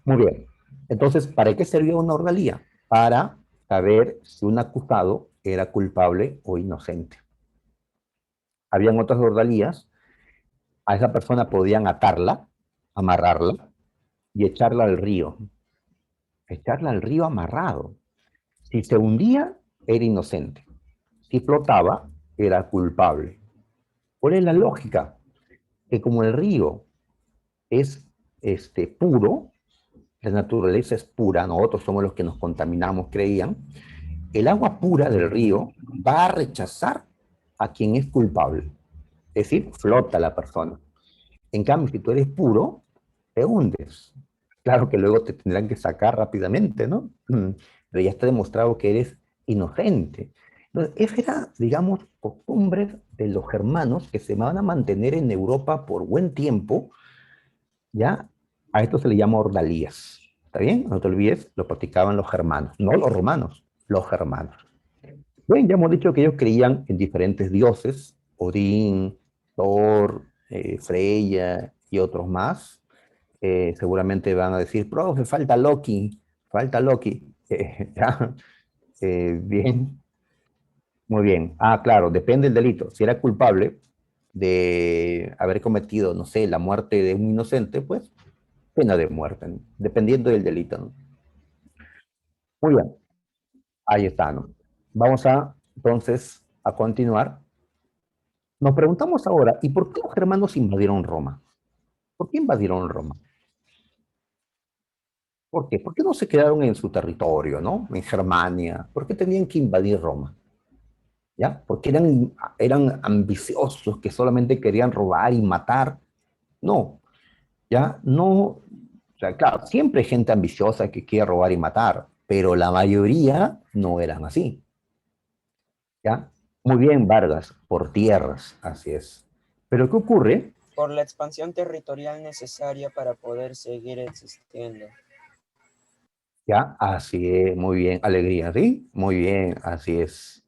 muy bien. Entonces, ¿para qué servía una ordalía? Para saber si un acusado era culpable o inocente. Habían otras ordalías, a esa persona podían atarla, amarrarla y echarla al río. Echarla al río amarrado. Si se hundía, era inocente. Si flotaba, era culpable. ¿Cuál es la lógica? Que como el río es puro, la naturaleza es pura, nosotros somos los que nos contaminamos, creían, el agua pura del río va a rechazar a quien es culpable. Es decir, flota la persona. En cambio, si tú eres puro, te hundes. Claro que luego te tendrán que sacar rápidamente, ¿no? Pero ya está demostrado que eres inocente. Entonces, esa era, digamos, costumbre de los germanos que se van a mantener en Europa por buen tiempo, ¿ya? A esto se le llama ordalías. ¿Está bien? No te olvides, lo practicaban los germanos, no los romanos, los germanos. Bien, ya hemos dicho que ellos creían en diferentes dioses, Odín, Thor, Freya y otros más. Seguramente van a decir, profe, falta Loki, falta Loki. ¿Ya? Bien, muy bien. Claro, depende del delito. Si era culpable de haber cometido, no sé, la muerte de un inocente, pues pena de muerte, ¿no? Dependiendo del delito, ¿no? Muy bien, ahí está, ¿no? Vamos a, entonces, a continuar, nos preguntamos ahora, ¿y por qué los germanos invadieron Roma? ¿Por qué invadieron Roma? ¿Por qué? ¿Por qué no se quedaron en su territorio, ¿no? En Germania. ¿Por qué tenían que invadir Roma? ¿Ya? Porque eran ambiciosos que solamente querían robar y matar. No, ya no. O sea, claro, siempre hay gente ambiciosa que quiere robar y matar, pero la mayoría no eran así. ¿Ya? Muy bien, Vargas, por tierras, así es. Pero ¿qué ocurre?
Por la expansión territorial necesaria para poder seguir existiendo.
Ya, así es, muy bien. Alegría, ¿sí? Muy bien, así es.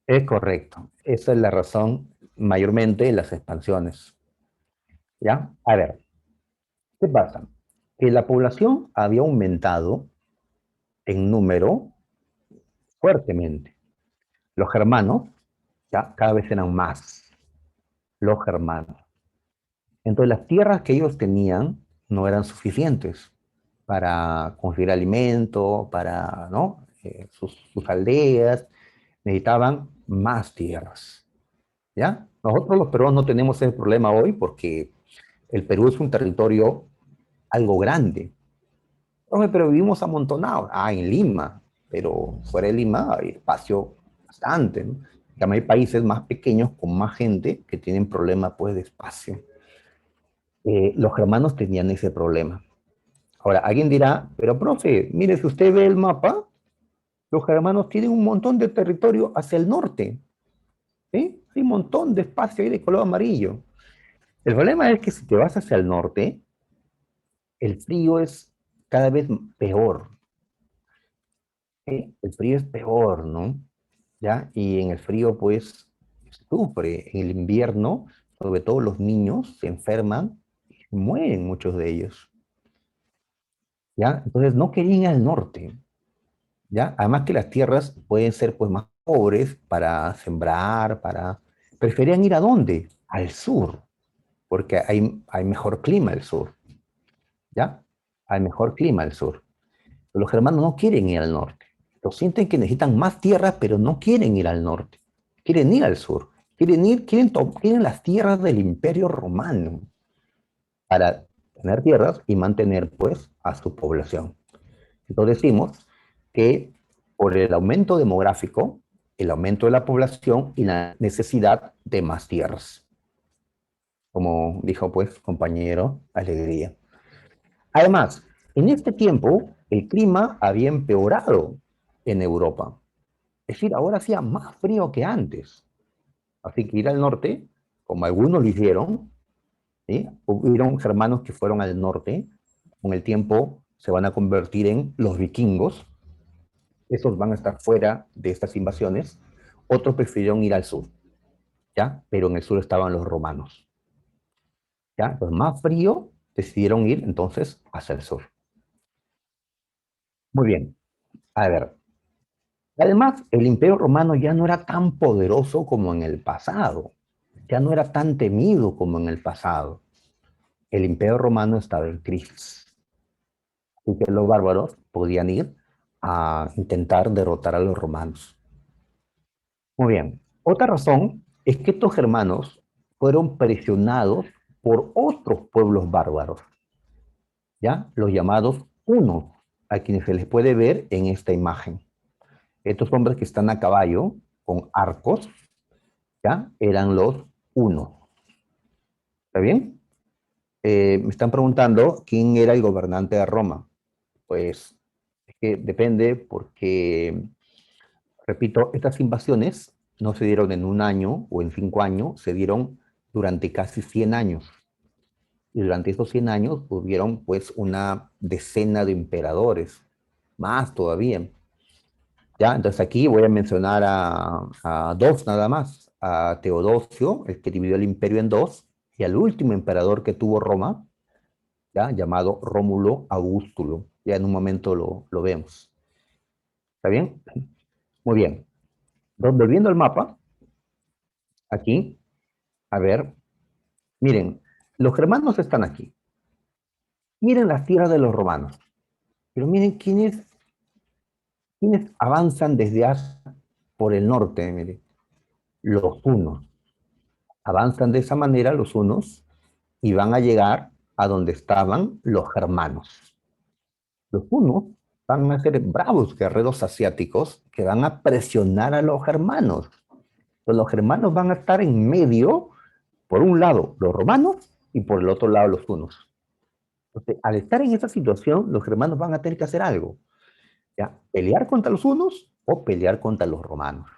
Es correcto. Esa es la razón mayormente de las expansiones. ¿Ya? A ver, ¿qué pasa? Que la población había aumentado en número fuertemente. Los germanos ya cada vez eran más. Los germanos. Entonces las tierras que ellos tenían no eran suficientes para conseguir alimento, para, ¿no? Sus aldeas, necesitaban más tierras. ¿Ya? Nosotros los peruanos no tenemos ese problema hoy porque el Perú es un territorio algo grande. Profe, pero vivimos amontonados. Ah, en Lima, pero fuera de Lima hay espacio bastante, ¿no? También hay países más pequeños con más gente que tienen problemas pues de espacio. Los germanos tenían ese problema. Ahora, alguien dirá, pero profe, mire, si usted ve el mapa, los germanos tienen un montón de territorio hacia el norte. ¿Sí? Hay un montón de espacio ahí de color amarillo. El problema es que si te vas hacia el norte, el frío es cada vez peor. ¿Sí? El frío es peor, ¿no? ¿Ya? Y en el frío, pues, sufre. En el invierno, sobre todo los niños, se enferman y mueren muchos de ellos. ¿Ya? Entonces no querían ir al norte. ¿Ya? Además que las tierras pueden ser, pues, más pobres para sembrar, para... Preferían ir ¿a dónde? Al sur, porque hay mejor clima al sur. ¿Ya? Hay mejor clima al sur. Los germanos no quieren ir al norte. Los sienten que necesitan más tierra, pero no quieren ir al norte. Quieren ir al sur. Quieren las tierras del Imperio Romano para tener tierras y mantener, pues, a su población. Entonces decimos que por el aumento demográfico, el aumento de la población y la necesidad de más tierras. Como dijo, pues, compañero Alegría. Además, en este tiempo, el clima había empeorado en Europa. Es decir, ahora hacía más frío que antes. Así que ir al norte, como algunos lo hicieron, ¿sí? Hubieron germanos que fueron al norte, con el tiempo se van a convertir en los vikingos, esos van a estar fuera de estas invasiones, otros prefirieron ir al sur, ¿ya? Pero en el sur estaban los romanos, ¿ya? Entonces, más frío, decidieron ir entonces hacia el sur. Muy bien, a ver. Además, el Imperio Romano ya no era tan poderoso como en el pasado, ya no era tan temido como en el pasado. El Imperio Romano estaba en crisis, así que los bárbaros podían ir a intentar derrotar a los romanos. Muy bien, otra razón es que estos germanos fueron presionados por otros pueblos bárbaros, ¿ya? Los llamados hunos, a quienes se les puede ver en esta imagen. Estos hombres que están a caballo con arcos, ¿ya? Eran los hunos. ¿Está bien? Me están preguntando quién era el gobernante de Roma. Pues es que depende porque, repito, estas invasiones no se dieron en un año o en 5 años, se dieron durante casi 100 años. Y durante esos 100 años hubieron pues una decena de emperadores, más todavía. ¿Ya? Entonces aquí voy a mencionar a dos nada más, a Teodosio, el que dividió el imperio en dos, y al último emperador que tuvo Roma, ¿ya? Llamado Rómulo Augustulo. Ya en un momento lo vemos. ¿Está bien? Muy bien. Entonces, viendo el mapa, aquí, a ver, miren, los germanos están aquí. Miren las tierras de los romanos. Pero miren quiénes avanzan desde Asia por el norte, miren. los hunos. Avanzan de esa manera los hunos y van a llegar a donde estaban los germanos. Los hunos van a ser bravos guerreros asiáticos que van a presionar a los germanos. Entonces, los germanos van a estar en medio, por un lado los romanos y por el otro lado los hunos. Entonces, al estar en esa situación, los germanos van a tener que hacer algo. ¿Ya? Pelear contra los hunos o pelear contra los romanos.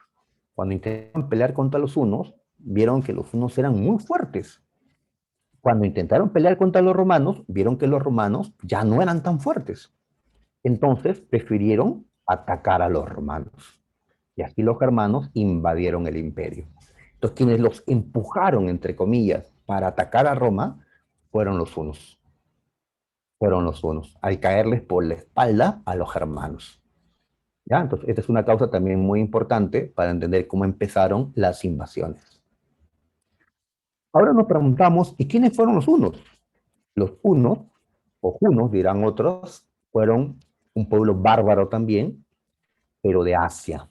Cuando intentaron pelear contra los hunos, vieron que los hunos eran muy fuertes. Cuando intentaron pelear contra los romanos, vieron que los romanos ya no eran tan fuertes. Entonces prefirieron atacar a los romanos. Y así los germanos invadieron el imperio. Entonces quienes los empujaron, entre comillas, para atacar a Roma, fueron los hunos. Fueron los hunos, al caerles por la espalda a los germanos. ¿Ya? Entonces esta es una causa también muy importante para entender cómo empezaron las invasiones. Ahora nos preguntamos, ¿y quiénes fueron los hunos? Los hunos, o hunos dirán otros, fueron un pueblo bárbaro también, pero de Asia,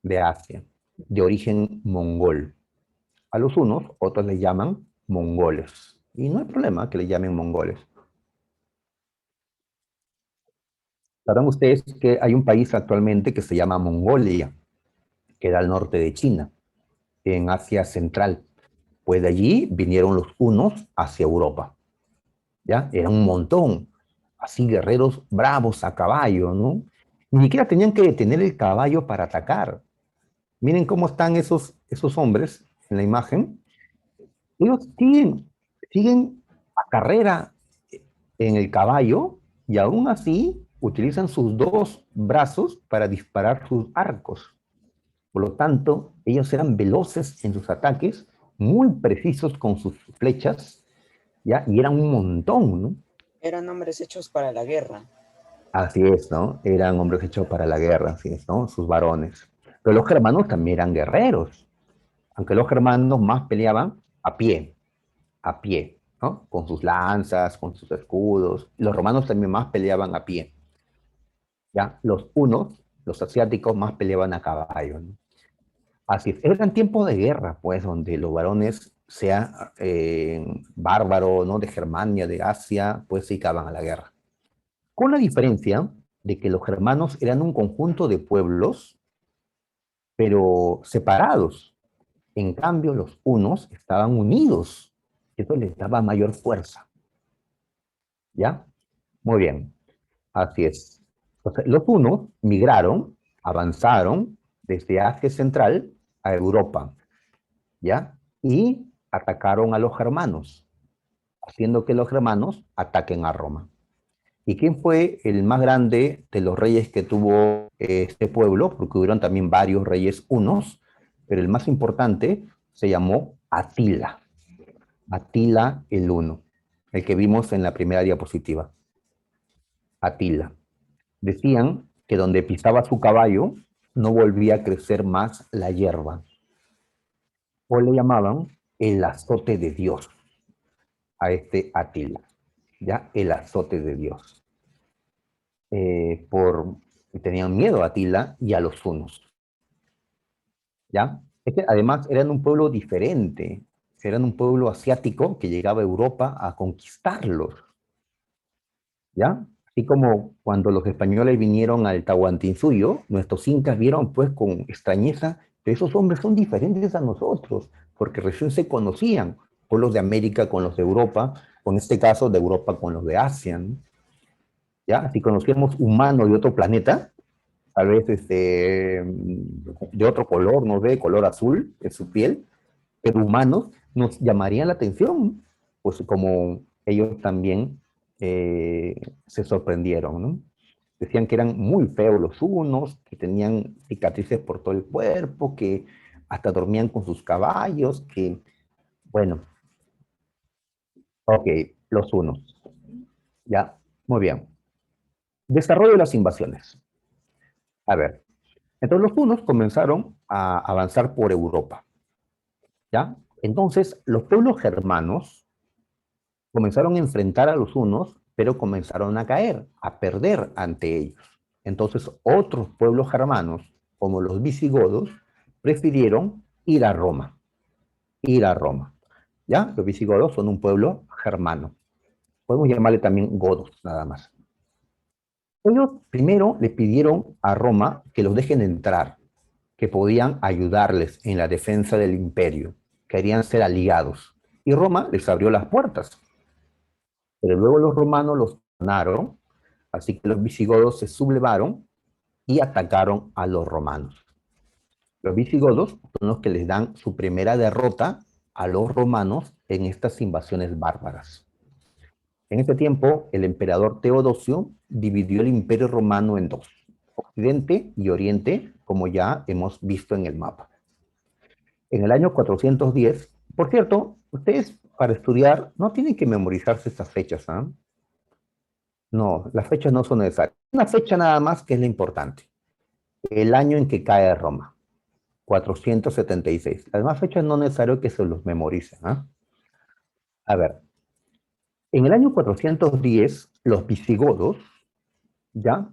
de origen mongol. A los hunos, otros les llaman mongoles. Y no hay problema que le llamen mongoles. Sabrán ustedes que hay un país actualmente que se llama Mongolia, que da al norte de China, en Asia Central. Pues de allí vinieron los hunos hacia Europa. ¿Ya? Eran un montón, así guerreros bravos a caballo, ¿no? Ni siquiera tenían que detener el caballo para atacar. Miren cómo están esos hombres en la imagen. Ellos siguen a carrera en el caballo y aún así utilizan sus dos brazos para disparar sus arcos. Por lo tanto, ellos eran veloces en sus ataques, muy precisos con sus flechas, ¿ya? Y eran un montón, ¿no?
Eran hombres hechos para la guerra.
Así es, ¿no? Eran hombres hechos para la guerra, así es, ¿no? Sus varones. Pero los germanos también eran guerreros, aunque los germanos más peleaban a pie, ¿no? Con sus lanzas, con sus escudos. Los romanos también más peleaban a pie, ¿ya? Los hunos, los asiáticos, más peleaban a caballo, ¿no? Así es. Eran tiempos de guerra, pues, donde los varones, sea bárbaro, ¿no? De Germania, de Asia, pues se dedicaban a la guerra. Con la diferencia de que los germanos eran un conjunto de pueblos, pero separados. En cambio, los hunos estaban unidos. Eso les daba mayor fuerza. ¿Ya? Muy bien. Así es. Entonces, los hunos migraron, avanzaron desde Asia Central a Europa. ¿Ya? Y atacaron a los germanos, haciendo que los germanos ataquen a Roma. ¿Y quién fue el más grande de los reyes que tuvo este pueblo? Porque hubieron también varios reyes hunos, pero el más importante se llamó Atila. Atila el Huno, el que vimos en la primera diapositiva. Atila. Decían que donde pisaba su caballo no volvía a crecer más la hierba. O le llamaban el azote de Dios a este Atila. ¿Ya? El azote de Dios. Tenían miedo a Atila y a los hunos. ¿Ya? Además eran un pueblo diferente, eran un pueblo asiático que llegaba a Europa a conquistarlos. ¿Ya? Así como cuando los españoles vinieron al Tahuantinsuyo, nuestros incas vieron pues con extrañeza que esos hombres son diferentes a nosotros, porque recién se conocían, pueblos de América con los de Europa, con este caso de Europa con los de Asia, ¿no? ¿Ya? Si conocíamos humanos de otro planeta, tal vez de otro color, no sé, color azul en su piel, pero humanos, nos llamarían la atención, pues como ellos también se sorprendieron, ¿no? Decían que eran muy feos los hunos, que tenían cicatrices por todo el cuerpo, que hasta dormían con sus caballos, que, bueno, ok, los hunos, ya, muy bien. Desarrollo de las invasiones. A ver, entonces los hunos comenzaron a avanzar por Europa, ¿ya? Entonces los pueblos germanos comenzaron a enfrentar a los hunos, pero comenzaron a caer, a perder ante ellos. Entonces otros pueblos germanos, como los visigodos, prefirieron ir a Roma, ir a Roma. ¿Ya? Los visigodos son un pueblo germano. Podemos llamarle también godos, nada más. Ellos primero le pidieron a Roma que los dejen entrar, que podían ayudarles en la defensa del imperio, querían ser aliados. Y Roma les abrió las puertas. Pero luego los romanos los ganaron, así que los visigodos se sublevaron y atacaron a los romanos. Los visigodos son los que les dan su primera derrota a los romanos en estas invasiones bárbaras. En este tiempo, el emperador Teodosio dividió el imperio romano en dos, Occidente y Oriente, como ya hemos visto en el mapa. En el año 410, por cierto, ustedes para estudiar no tienen que memorizarse estas fechas, ¿ah? No, las fechas no son necesarias. Una fecha nada más que es la importante. El año en que cae Roma, 476. Las demás fechas no es necesario que se los memoricen, ¿ah? A ver, en el año 410, los visigodos, ya,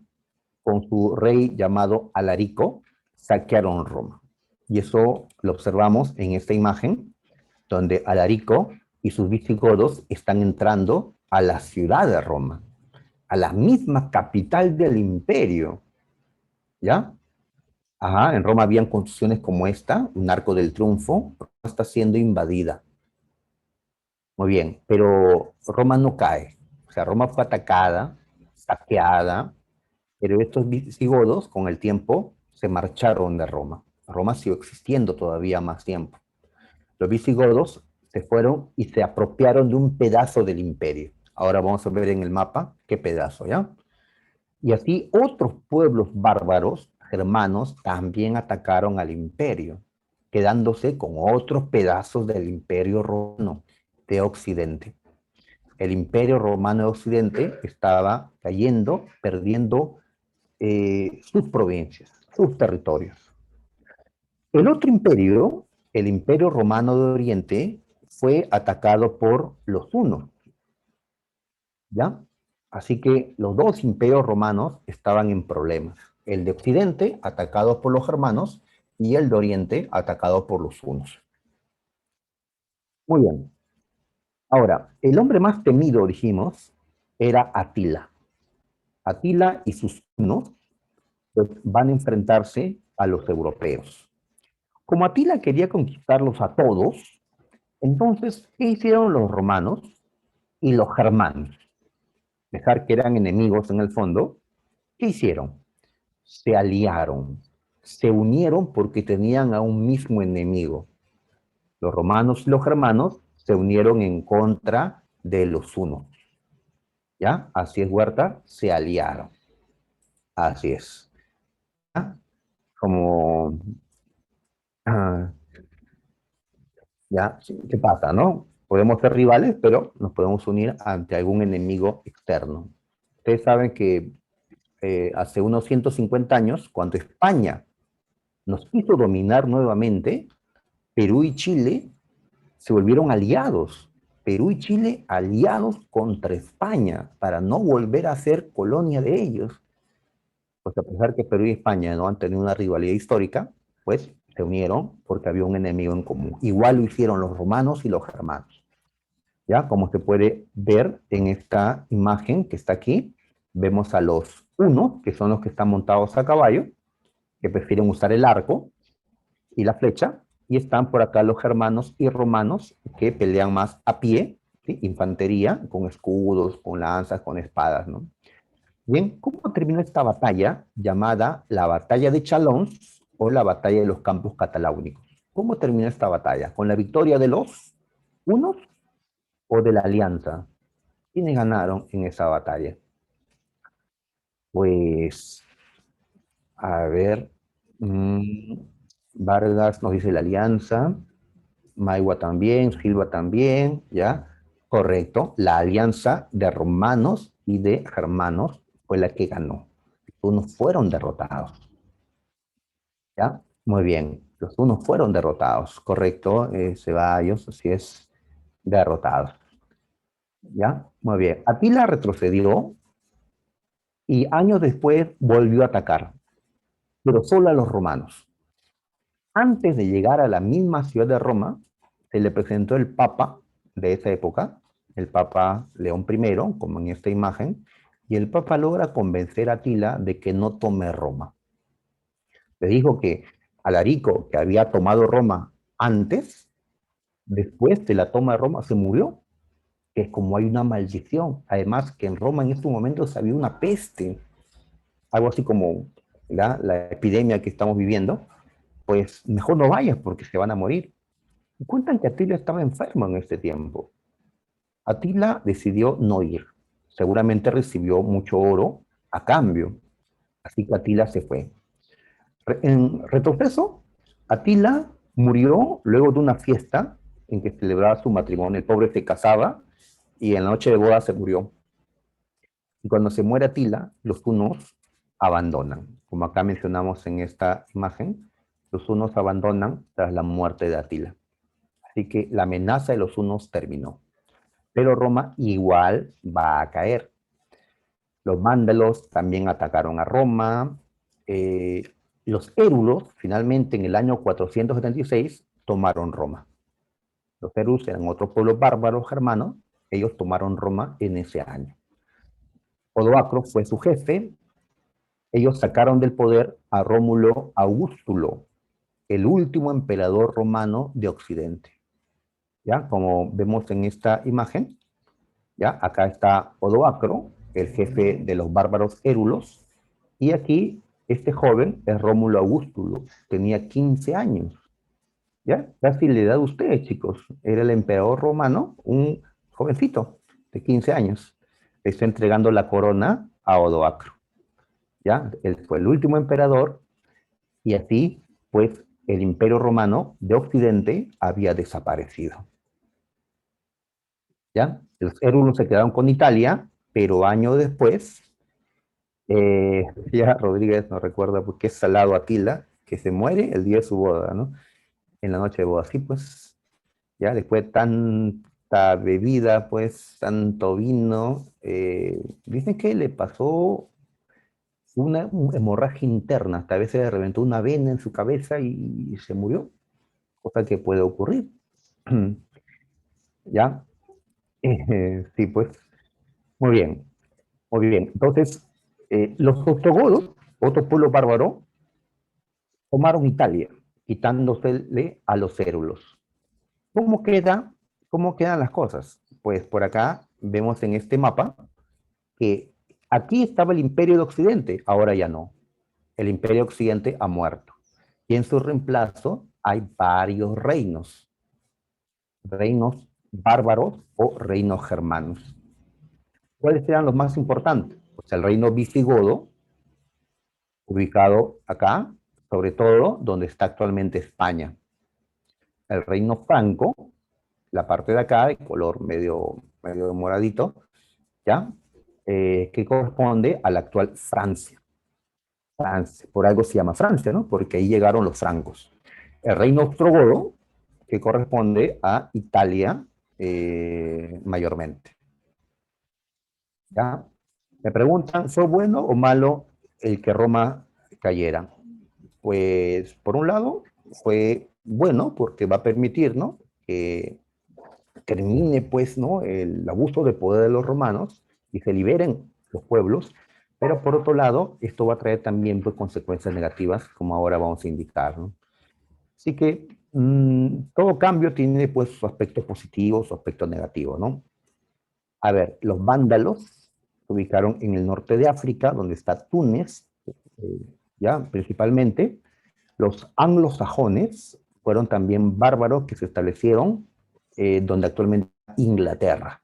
con su rey llamado Alarico, saquearon Roma. Y eso lo observamos en esta imagen, donde Alarico y sus visigodos están entrando a la ciudad de Roma, a la misma capital del imperio, ¿ya? Ajá, en Roma habían construcciones como esta, un Arco del Triunfo, está siendo invadida. Muy bien, pero Roma no cae. O sea, Roma fue atacada, saqueada, pero estos visigodos, con el tiempo, se marcharon de Roma. Roma siguió existiendo todavía más tiempo. Los visigodos se fueron y se apropiaron de un pedazo del imperio. Ahora vamos a ver en el mapa qué pedazo, ¿ya? Y así otros pueblos bárbaros, germanos, también atacaron al imperio, quedándose con otros pedazos del imperio romano de Occidente. El imperio romano de Occidente estaba cayendo, perdiendo sus provincias, sus territorios. El otro imperio, el imperio romano de Oriente, fue atacado por los hunos, ¿ya? Así que los dos imperios romanos estaban en problemas. El de Occidente, atacado por los germanos, y el de Oriente, atacado por los hunos. Muy bien. Ahora, el hombre más temido, dijimos, era Atila. Atila y sus hunos pues, van a enfrentarse a los europeos. Como Atila quería conquistarlos a todos, entonces, ¿qué hicieron los romanos y los germanos? Dejar que eran enemigos en el fondo. ¿Qué hicieron? Se aliaron, se unieron porque tenían a un mismo enemigo. Los romanos y los germanos se unieron en contra de los hunos. ¿Ya? Así es, Huerta, se aliaron. Así es. ¿Ya? Como... ¿ya? ¿Qué pasa, no? Podemos ser rivales, pero nos podemos unir ante algún enemigo externo. Ustedes saben que hace unos 150 años, cuando España nos quiso dominar nuevamente, Perú y Chile se volvieron aliados. Perú y Chile aliados contra España para no volver a ser colonia de ellos. Pues a pesar que Perú y España no han tenido una rivalidad histórica, pues se unieron porque había un enemigo en común. Igual lo hicieron los romanos y los germanos. ¿Ya? Como se puede ver en esta imagen que está aquí, vemos a los hunos, que son los que están montados a caballo, que prefieren usar el arco y la flecha, y están por acá los germanos y romanos, que pelean más a pie, ¿sí? Infantería, con escudos, con lanzas, con espadas, ¿no? Bien, ¿cómo terminó esta batalla llamada la batalla de Chalons o la batalla de los campos cataláunicos? ¿Cómo terminó esta batalla? ¿Con la victoria de los hunos o de la alianza? ¿Quiénes ganaron en esa batalla? Pues, a ver, Vargas nos dice la alianza, Maigua también, Silva también, ¿ya? Correcto, la alianza de romanos y de germanos fue la que ganó. Los hunos fueron derrotados, ¿ya? Muy bien, los hunos fueron derrotados, correcto, Ceballos, así es, derrotados, ¿ya? Muy bien, Atila retrocedió y años después volvió a atacar, pero solo a los romanos. Antes de llegar a la misma ciudad de Roma, se le presentó el Papa de esa época, el Papa León I, como en esta imagen, y el Papa logra convencer a Atila de que no tome Roma. Le dijo que Alarico, que había tomado Roma antes, después de la toma de Roma, se murió, que es como hay una maldición. Además, que en Roma en estos momentos había una peste, algo así como la epidemia que estamos viviendo, pues mejor no vayas porque se van a morir. Y cuentan que Atila estaba enfermo en este tiempo. Atila decidió no ir. Seguramente recibió mucho oro a cambio. Así que Atila se fue. En retroceso, Atila murió luego de una fiesta en que celebraba su matrimonio. El pobre se casaba y en la noche de boda se murió. Y cuando se muere Atila, los hunos abandonan. Como acá mencionamos en esta imagen, los hunos abandonan tras la muerte de Atila. Así que la amenaza de los hunos terminó. Pero Roma igual va a caer. Los vándalos también atacaron a Roma. Los érulos, finalmente en el año 476, tomaron Roma. Los érulos eran otro pueblo bárbaro germano. Ellos tomaron Roma en ese año. Odoacro fue su jefe. Ellos sacaron del poder a Rómulo Augustulo, el último emperador romano de Occidente. ¿Ya? Como vemos en esta imagen, ¿ya? Acá está Odoacro, el jefe de los bárbaros érulos, y aquí este joven es Rómulo Augustulo, tenía 15 años. ¿Ya? Casi la edad de ustedes, chicos. Era el emperador romano, un jovencito de 15 años. Le está entregando la corona a Odoacro. ¿Ya? Él fue el último emperador y así, pues, el imperio romano de Occidente había desaparecido. ¿Ya? Los érulos se quedaron con Italia, pero años después, ya Rodríguez nos recuerda porque es Salado Atila, que se muere el día de su boda, ¿no? En la noche de boda. Así pues, ya después de tanta bebida, pues, tanto vino, dicen que le pasó una hemorragia interna, hasta a veces le reventó una vena en su cabeza y se murió, cosa que puede ocurrir. ¿Ya? Sí, pues, muy bien, muy bien. Entonces, los ostrogodos, otro pueblo bárbaro, tomaron Italia, quitándosele a los érulos. ¿Cómo queda, cómo quedan las cosas? Pues por acá vemos en este mapa que aquí estaba el imperio de Occidente, ahora ya no. El imperio de Occidente ha muerto. Y en su reemplazo hay varios reinos. Reinos bárbaros o reinos germanos. ¿Cuáles eran los más importantes? Pues el reino visigodo, ubicado acá, sobre todo donde está actualmente España. El reino franco, la parte de acá, de color medio moradito, ¿ya? Que corresponde a la actual Francia. Francia. Por algo se llama Francia, ¿no? Porque ahí llegaron los francos. El reino ostrogodo, que corresponde a Italia mayormente. ¿Ya? Me preguntan, ¿fue bueno o malo el que Roma cayera? Pues, por un lado, fue bueno porque va a permitir, ¿no?, que termine, pues, ¿no?, el abuso de poder de los romanos y se liberen los pueblos, pero por otro lado, esto va a traer también, pues, consecuencias negativas, como ahora vamos a indicar, ¿no? Así que todo cambio tiene, pues, su aspecto positivo, su aspecto negativo, ¿no? A ver, los vándalos se ubicaron en el norte de África, donde está Túnez, ya, principalmente. Los anglosajones fueron también bárbaros que se establecieron donde actualmente está Inglaterra.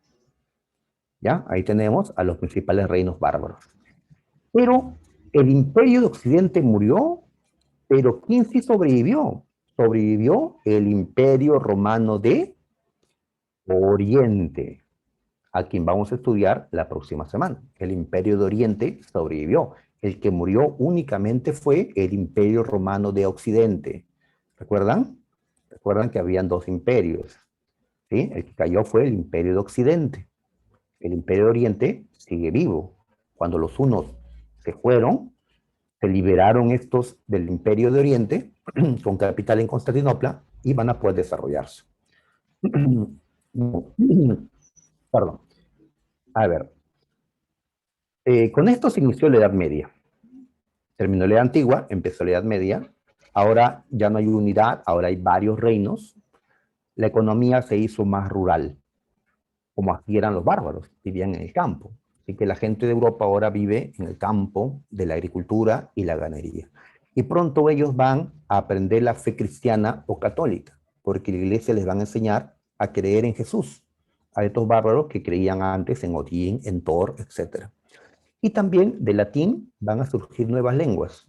¿Ya? Ahí tenemos a los principales reinos bárbaros. Pero el imperio de Occidente murió, pero ¿quién sí sobrevivió? Sobrevivió el imperio romano de Oriente, a quien vamos a estudiar la próxima semana. El imperio de Oriente sobrevivió. El que murió únicamente fue el imperio romano de Occidente. ¿Recuerdan? Recuerdan que habían dos imperios. ¿Sí? El que cayó fue el imperio de Occidente. El imperio de Oriente sigue vivo. Cuando los hunos se fueron, se liberaron estos del Imperio de Oriente, con capital en Constantinopla, y van a poder desarrollarse. Perdón. A ver. Con esto se inició la Edad Media. Terminó la Edad Antigua, empezó la Edad Media. Ahora ya no hay unidad, ahora hay varios reinos. La economía se hizo más rural, como así eran los bárbaros, vivían en el campo. Así que la gente de Europa ahora vive en el campo de la agricultura y la ganadería. Y pronto ellos van a aprender la fe cristiana o católica, porque la iglesia les va a enseñar a creer en Jesús, a estos bárbaros que creían antes en Odín, en Thor, etc. Y también de latín van a surgir nuevas lenguas,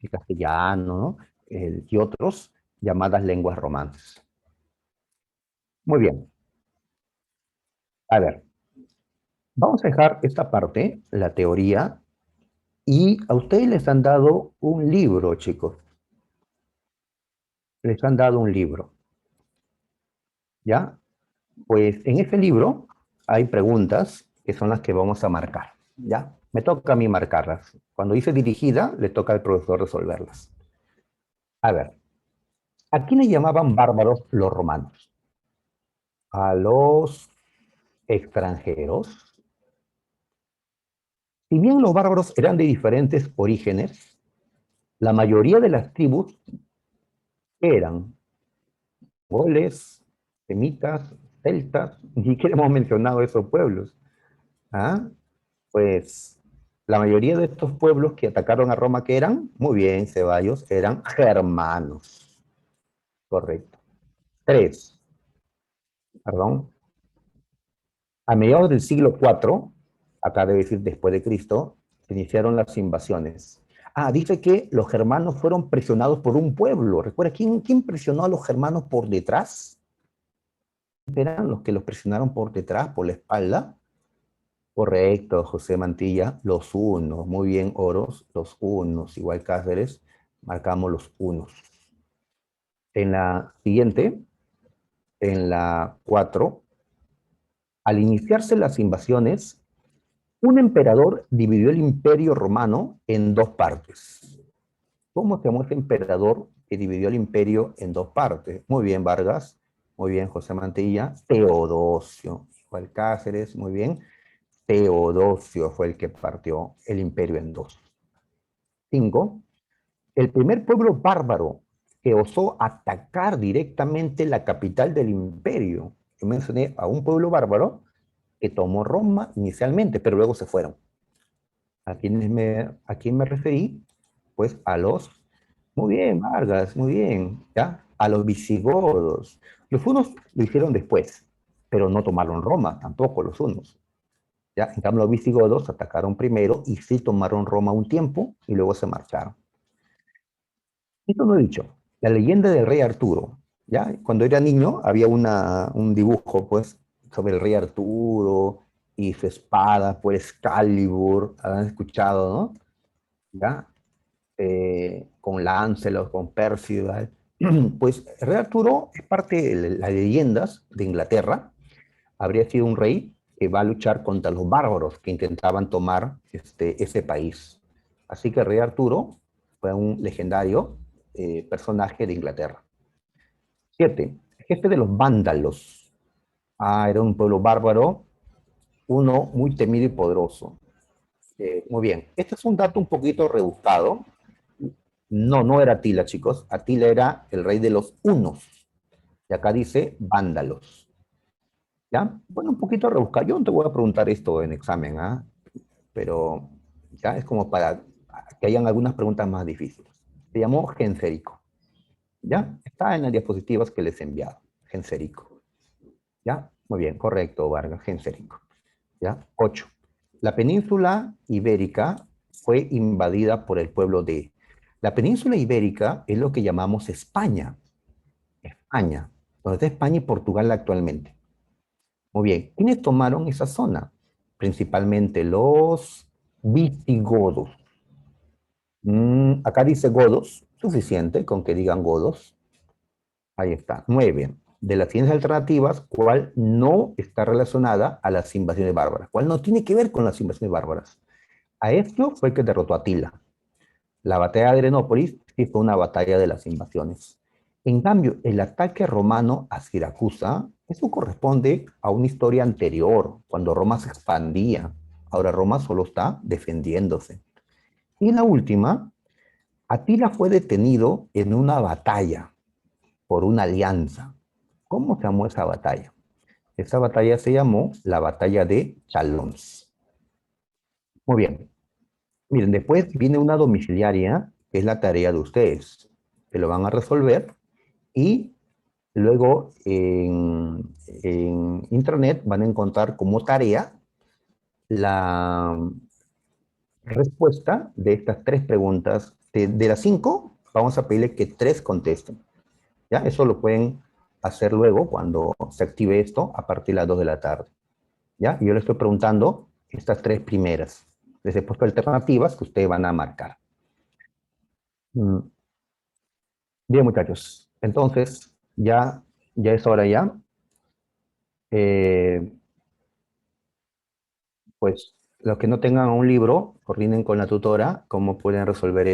el castellano, ¿no? Y otros, llamadas lenguas romances. Muy bien. A ver, vamos a dejar esta parte, la teoría, y a ustedes les han dado un libro, chicos. Les han dado un libro. ¿Ya? Pues en ese libro hay preguntas que son las que vamos a marcar. ¿Ya? Me toca a mí marcarlas. Cuando dice dirigida, le toca al profesor resolverlas. A ver, ¿a quiénes llamaban bárbaros los romanos? A los extranjeros. Si bien los bárbaros eran de diferentes orígenes, la mayoría de las tribus eran mongoles, semitas, celtas, ni siquiera hemos mencionado esos pueblos. ¿Ah? Pues la mayoría de estos pueblos que atacaron a Roma, ¿qué eran? Muy bien, Ceballos, eran germanos. Correcto. 3. Perdón. A mediados del siglo IV, acá debe decir después de Cristo, se iniciaron las invasiones. Ah, dice que los germanos fueron presionados por un pueblo. ¿Recuerda quién presionó a los germanos por detrás? ¿Eran los que los presionaron por detrás, por la espalda? Correcto, José Mantilla, los hunos. Muy bien, Oros, los hunos. Igual Cáceres, marcamos los hunos. En la siguiente, en la 4, al iniciarse las invasiones, un emperador dividió el imperio romano en 2 partes. ¿Cómo se llamó ese emperador que dividió el imperio en 2 partes? Muy bien, Vargas. Muy bien, José Mantilla. Teodosio. Igual Cáceres, muy bien. Teodosio fue el que partió el imperio en 2. 5. El primer pueblo bárbaro que osó atacar directamente la capital del imperio. Yo mencioné a un pueblo bárbaro que tomó Roma inicialmente, pero luego se fueron. ¿A quién me referí? Pues a los... Muy bien, Vargas, muy bien. ¿Ya? A los visigodos. Los hunos lo hicieron después, pero no tomaron Roma, tampoco los hunos. ¿Ya? En cambio, los visigodos atacaron primero y sí tomaron Roma un tiempo y luego se marcharon. Esto no he dicho. La leyenda del rey Arturo. ¿Ya? Cuando era niño había un dibujo, pues, sobre el rey Arturo y su espada, pues, Excalibur. ¿Han escuchado, no? ¿Ya? Con Lancelot, con Percival. Pues el rey Arturo es parte de las leyendas de Inglaterra. Habría sido un rey que va a luchar contra los bárbaros que intentaban tomar ese país. Así que el rey Arturo fue un legendario personaje de Inglaterra. 7. Jefe de los vándalos. Ah, era un pueblo bárbaro, uno muy temido y poderoso. Muy bien. Este es un dato un poquito rebuscado. No era Atila, chicos. Atila era el rey de los hunos. Y acá dice vándalos. ¿Ya? Bueno, un poquito rebuscado. Yo no te voy a preguntar esto en examen, ¿ah? Pero ya es como para que hayan algunas preguntas más difíciles. Se llamó Genserico. ¿Ya? Está en las diapositivas que les he enviado. Genserico. ¿Ya? Muy bien, correcto, Vargas. Genserico. ¿Ya? 8. La península ibérica fue invadida por el pueblo de... La península ibérica es lo que llamamos España. España. Donde está España y Portugal actualmente. Muy bien. ¿Quiénes tomaron esa zona? Principalmente los visigodos. Acá dice godos. Suficiente con que digan godos. Ahí está. 9. De las siguientes alternativas, ¿cuál no está relacionada a las invasiones bárbaras? ¿Cuál no tiene que ver con las invasiones bárbaras? A esto fue el que derrotó a Atila. La batalla de Adrianópolis sí fue una batalla de las invasiones. En cambio, el ataque romano a Siracusa, eso corresponde a una historia anterior, cuando Roma se expandía. Ahora Roma solo está defendiéndose. Y la última, Atila fue detenido en una batalla por una alianza. ¿Cómo se llamó esa batalla? Esa batalla se llamó la batalla de Chalons. Muy bien. Miren, después viene una domiciliaria, que es la tarea de ustedes, que lo van a resolver y luego en internet van a encontrar como tarea la respuesta de estas 3 preguntas. De las 5, vamos a pedirle que 3 contesten. ¿Ya? Eso lo pueden hacer luego cuando se active esto a partir de las 2 de la tarde. ¿Ya? Y yo le estoy preguntando estas 3 primeras. Les he puesto alternativas que ustedes van a marcar. Bien, muchachos. Entonces, ya es hora ya. Pues los que no tengan un libro, coordinen con la tutora cómo pueden resolver